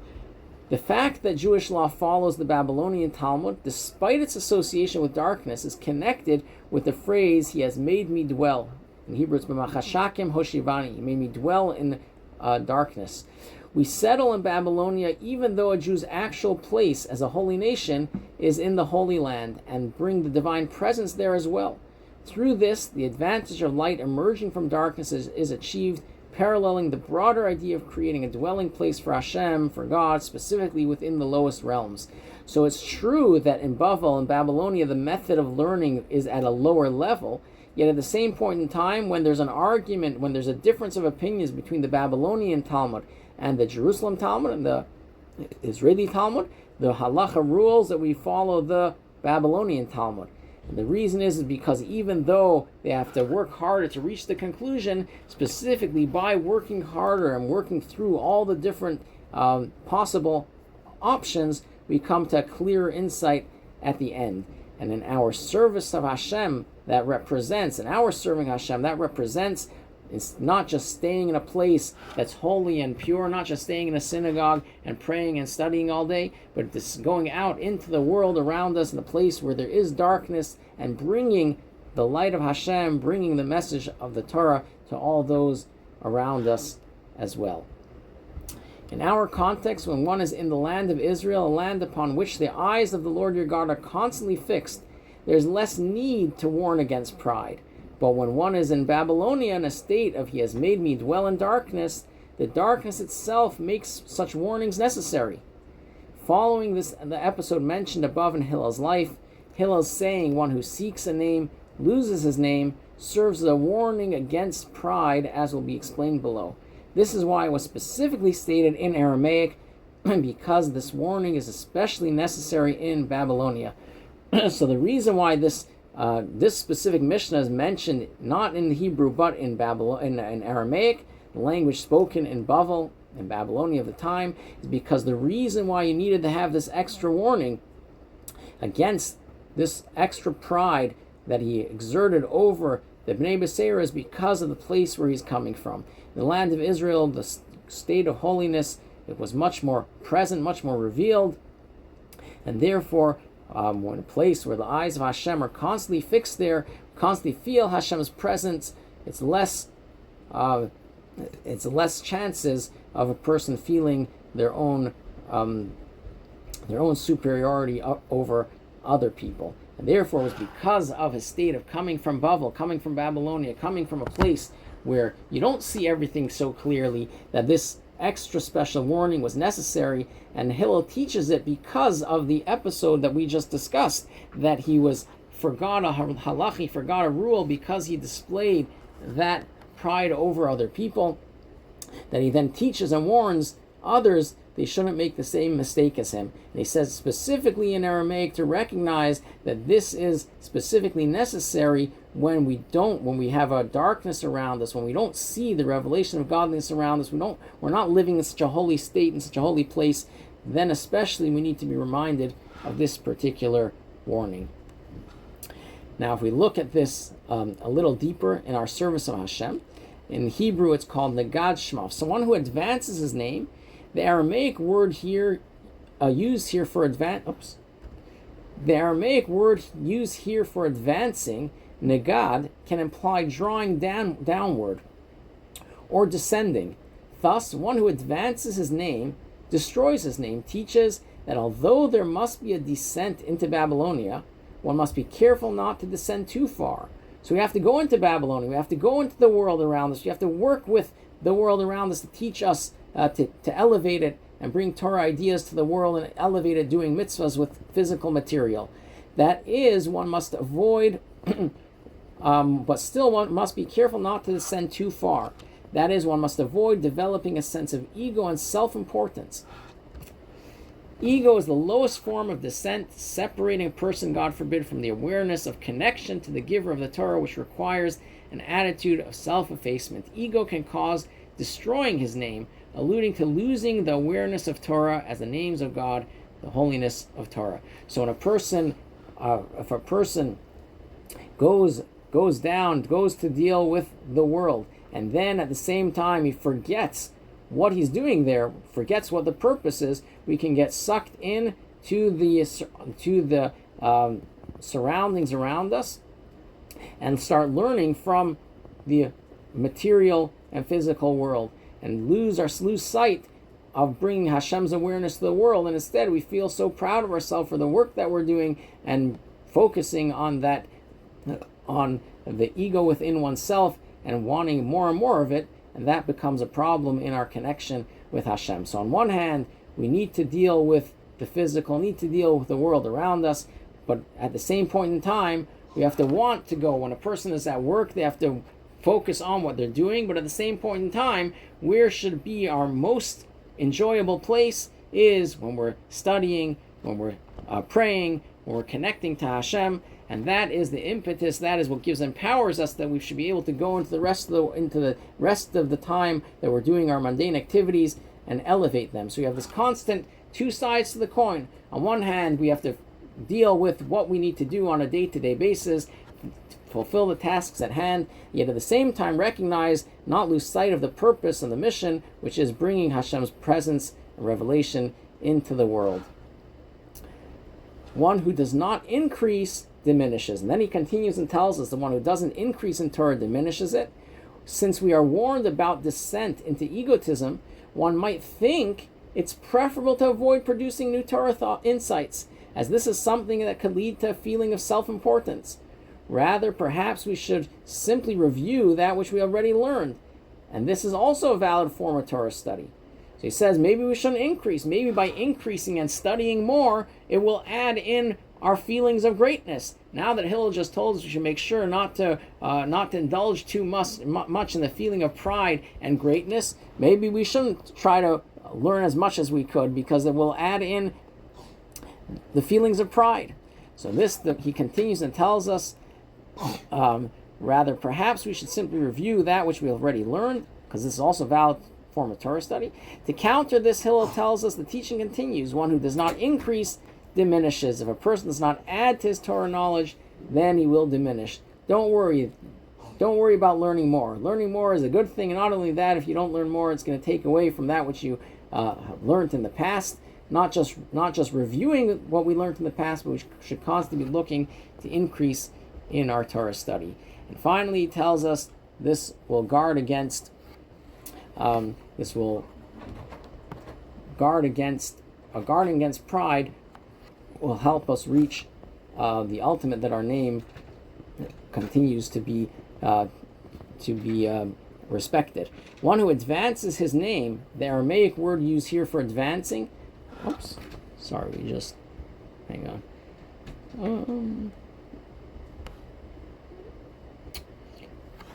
The fact that Jewish law follows the Babylonian Talmud, despite its association with darkness, is connected with the phrase, he has made me dwell. In Hebrew, it's b'machashakim hoshivani. He made me dwell in darkness. We settle in Babylonia even though a Jew's actual place as a holy nation is in the Holy Land, and bring the divine presence there as well. Through this, the advantage of light emerging from darkness is achieved, paralleling the broader idea of creating a dwelling place for Hashem, for God, specifically within the lowest realms. So it's true that in Bavel and Babylonia, the method of learning is at a lower level, yet at the same point in time, when there's an argument, when there's a difference of opinions between the Babylonian Talmud and the Jerusalem Talmud and the Israeli Talmud, the halacha rules that we follow the Babylonian Talmud. And the reason is because even though they have to work harder to reach the conclusion, specifically by working harder and working through all the different possible options, we come to a clearer insight at the end. And in our service of Hashem, that represents, in our serving Hashem, that represents, it's not just staying in a place that's holy and pure, not just staying in a synagogue and praying and studying all day, but it's going out into the world around us in a place where there is darkness and bringing the light of Hashem, bringing the message of the Torah to all those around us as well. In our context, when one is in the land of Israel, a land upon which the eyes of the Lord your God are constantly fixed, there's less need to warn against pride. But when one is in Babylonia in a state of he has made me dwell in darkness, the darkness itself makes such warnings necessary. Following the episode mentioned above in Hillel's life, Hillel's saying, one who seeks a name, loses his name, serves as a warning against pride, as will be explained below. This is why it was specifically stated in Aramaic, because this warning is especially necessary in Babylonia. So the reason why this specific Mishnah is mentioned not in Hebrew but in Aramaic, the language spoken in Bavel, in Babylonia of the time, is because the reason why you needed to have this extra warning against this extra pride that he exerted over the Bnei Beseira is because of the place where he's coming from. In the land of Israel, the state of holiness, it was much more present, much more revealed, and therefore when a place where the eyes of Hashem are constantly fixed there, constantly feel Hashem's presence, it's less chances of a person feeling their own superiority over other people. And therefore it was because of his state of coming from Bavel, coming from Babylonia, coming from a place where you don't see everything so clearly, that this extra special warning was necessary, and Hillel teaches it because of the episode that we just discussed, that he forgot a halach, he forgot a rule because he displayed that pride over other people, that he then teaches and warns others they shouldn't make the same mistake as him. And he says specifically in Aramaic to recognize that this is specifically necessary when we have a darkness around us, when we don't see the revelation of godliness around us, we're not living in such a holy state, in such a holy place, then especially we need to be reminded of this particular warning. Now, if we look at this a little deeper in our service of Hashem, in Hebrew it's called Negad Shema. Someone who advances his name. The Aramaic word here used here for advancing, negad, can imply drawing downward or descending. Thus, one who advances his name, destroys his name, teaches that although there must be a descent into Babylonia, one must be careful not to descend too far. So we have to go into Babylonia, we have to go into the world around us, we have to work with the world around us to teach us to elevate it and bring Torah ideas to the world and elevate it doing mitzvahs with physical material. That is, one must avoid, but still one must be careful not to descend too far. That is, one must avoid developing a sense of ego and self-importance. Ego is the lowest form of descent, separating a person, God forbid, from the awareness of connection to the giver of the Torah, which requires an attitude of self-effacement. Ego can cause destroying his name, alluding to losing the awareness of Torah as the names of God, the holiness of Torah. So when if a person goes to deal with the world, and then at the same time he forgets what he's doing there, forgets what the purpose is, we can get sucked in to the surroundings around us and start learning from the material and physical world, and lose sight of bringing Hashem's awareness to the world. And instead we feel so proud of ourselves for the work that we're doing and focusing on that, on the ego within oneself and wanting more and more of it, and that becomes a problem in our connection with Hashem. So on one hand, we need to deal with the physical, need to deal with the world around us, but at the same point in time, we have to want to go. When a person is at work, they have to focus on what they're doing, but at the same point in time, where should be our most enjoyable place is when we're studying, when we're praying, when we're connecting to Hashem, and that is the impetus. That is what empowers us, that we should be able to go into the rest of the time that we're doing our mundane activities and elevate them. So we have this constant two sides to the coin. On one hand, we have to deal with what we need to do on a day-to-day basis, fulfill the tasks at hand, yet at the same time recognize, not lose sight of the purpose and the mission, which is bringing Hashem's presence and revelation into the world. One who does not increase diminishes. And then he continues and tells us the one who doesn't increase in Torah diminishes it. Since we are warned about descent into egotism, one might think it's preferable to avoid producing new Torah thought insights, as this is something that could lead to a feeling of self-importance. Rather, perhaps we should simply review that which we already learned. And this is also a valid form of Torah study. So he says maybe we shouldn't increase. Maybe by increasing and studying more, it will add in our feelings of greatness. Now that Hillel just told us we should make sure not to indulge too much in the feeling of pride and greatness, maybe we shouldn't try to learn as much as we could, because it will add in the feelings of pride. So he continues and tells us, rather, perhaps we should simply review that which we already learned, because this is also a valid form of Torah study. To counter this, Hillel tells us the teaching continues. One who does not increase diminishes. If a person does not add to his Torah knowledge, then he will diminish. Don't worry about learning more. Learning more is a good thing, and not only that, if you don't learn more, it's going to take away from that which you have learned in the past. Not just reviewing what we learned in the past, but we should constantly be looking to increase in our Torah study. And finally, he tells us this will guard against guarding against pride will help us reach the ultimate, that our name continues to be respected. One who advances his name, the Aramaic word used here for advancing. Oops, sorry, hang on.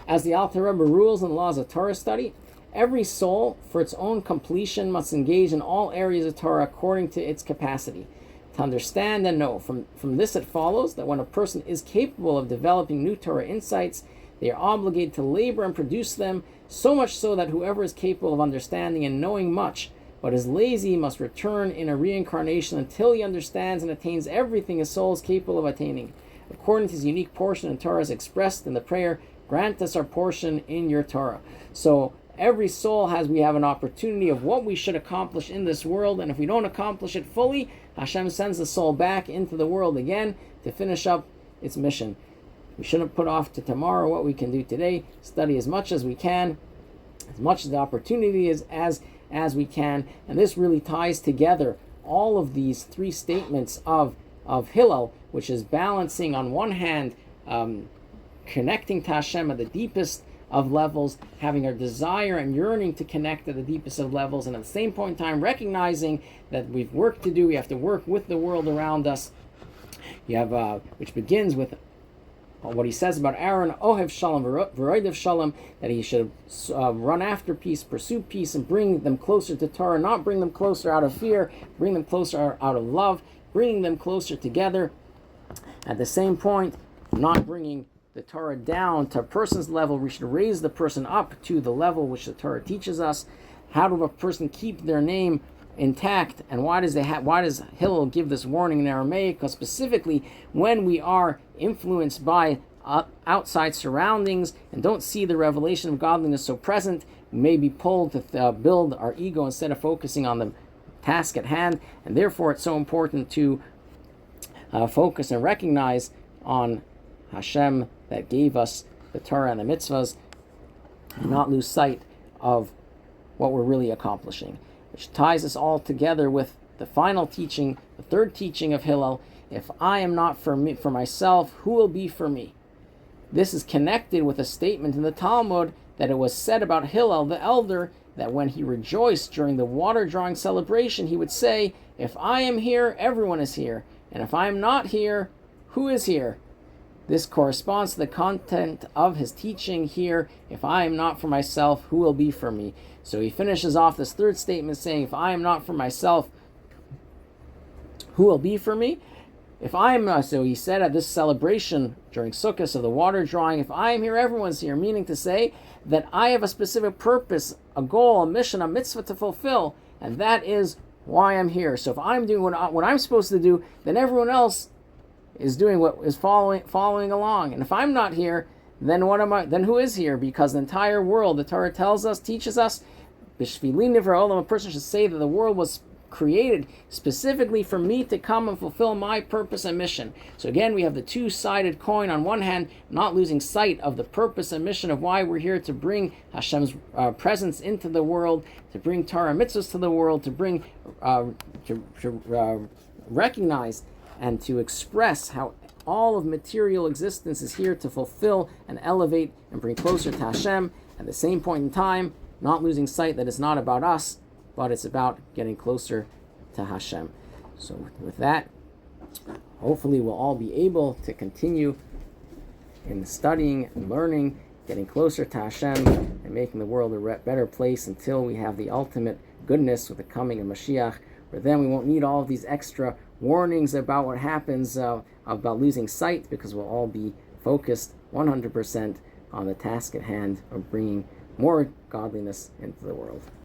As the Alter Rebbe rules in the laws of Torah study, every soul, for its own completion, must engage in all areas of Torah according to its capacity. To understand and know. From this it follows that when a person is capable of developing new Torah insights, they are obligated to labor and produce them, so much so that whoever is capable of understanding and knowing much, but is lazy, must return in a reincarnation until he understands and attains everything his soul is capable of attaining. According to his unique portion in Torah as expressed in the prayer, grant us our portion in your Torah. So every soul we have an opportunity of what we should accomplish in this world, and if we don't accomplish it fully, Hashem sends the soul back into the world again to finish up its mission. We shouldn't put off to tomorrow what we can do today. Study as much as we can, as much as the opportunity is as we can, and this really ties together all of these three statements of Hillel, which is balancing on one hand, connecting to Hashem at the deepest of levels, having our desire and yearning to connect at the deepest of levels, and at the same point in time recognizing that we've work to do. We have to work with the world around us. You have which begins with what he says about Aaron, Ohev Shalom, V'roidev Shalom, that he should run after peace, pursue peace, and bring them closer to Torah, not bring them closer out of fear, bring them closer out of love, bringing them closer together. At the same point, not bringing the Torah down to a person's level. We should raise the person up to the level which the Torah teaches us. How does a person keep their name intact, and why does Hillel give this warning in Aramaic? Because specifically when we are influenced by outside surroundings and don't see the revelation of godliness so present, we may be pulled to build our ego instead of focusing on the task at hand, and therefore it's so important to focus and recognize on Hashem that gave us the Torah and the mitzvahs, and not lose sight of what we're really accomplishing. Which ties us all together with the final teaching, the third teaching of Hillel. If I am not for myself, who will be for me? This is connected with a statement in the Talmud that it was said about Hillel, the elder, that when he rejoiced during the water drawing celebration, he would say, if I am here, everyone is here. And if I am not here, who is here? This corresponds to the content of his teaching here. If I am not for myself, who will be for me? So he finishes off this third statement saying, if I am not for myself, who will be for me? If I am, so he said at this celebration during Sukkot of the water drawing, if I am here, everyone's here, meaning to say that I have a specific purpose, a goal, a mission, a mitzvah to fulfill, and that is why I'm here. So if I'm doing what I'm supposed to do, then everyone else is doing what is following along. And if I'm not here, then what am I? Then who is here? Because the entire world, the Torah tells us, teaches us, a person should say that the world was created specifically for me to come and fulfill my purpose and mission. So again, we have the two-sided coin. On one hand, not losing sight of the purpose and mission of why we're here, to bring Hashem's presence into the world, to bring Torah mitzvahs to the world, to bring recognize and to express how all of material existence is here to fulfill and elevate and bring closer to Hashem. At the same point in time, not losing sight that it's not about us, but it's about getting closer to Hashem. So with that, hopefully we'll all be able to continue in studying and learning, getting closer to Hashem, and making the world a better place until we have the ultimate goodness with the coming of Mashiach, where then we won't need all of these extra warnings about what happens about losing sight, because we'll all be focused 100% on the task at hand of bringing more godliness into the world.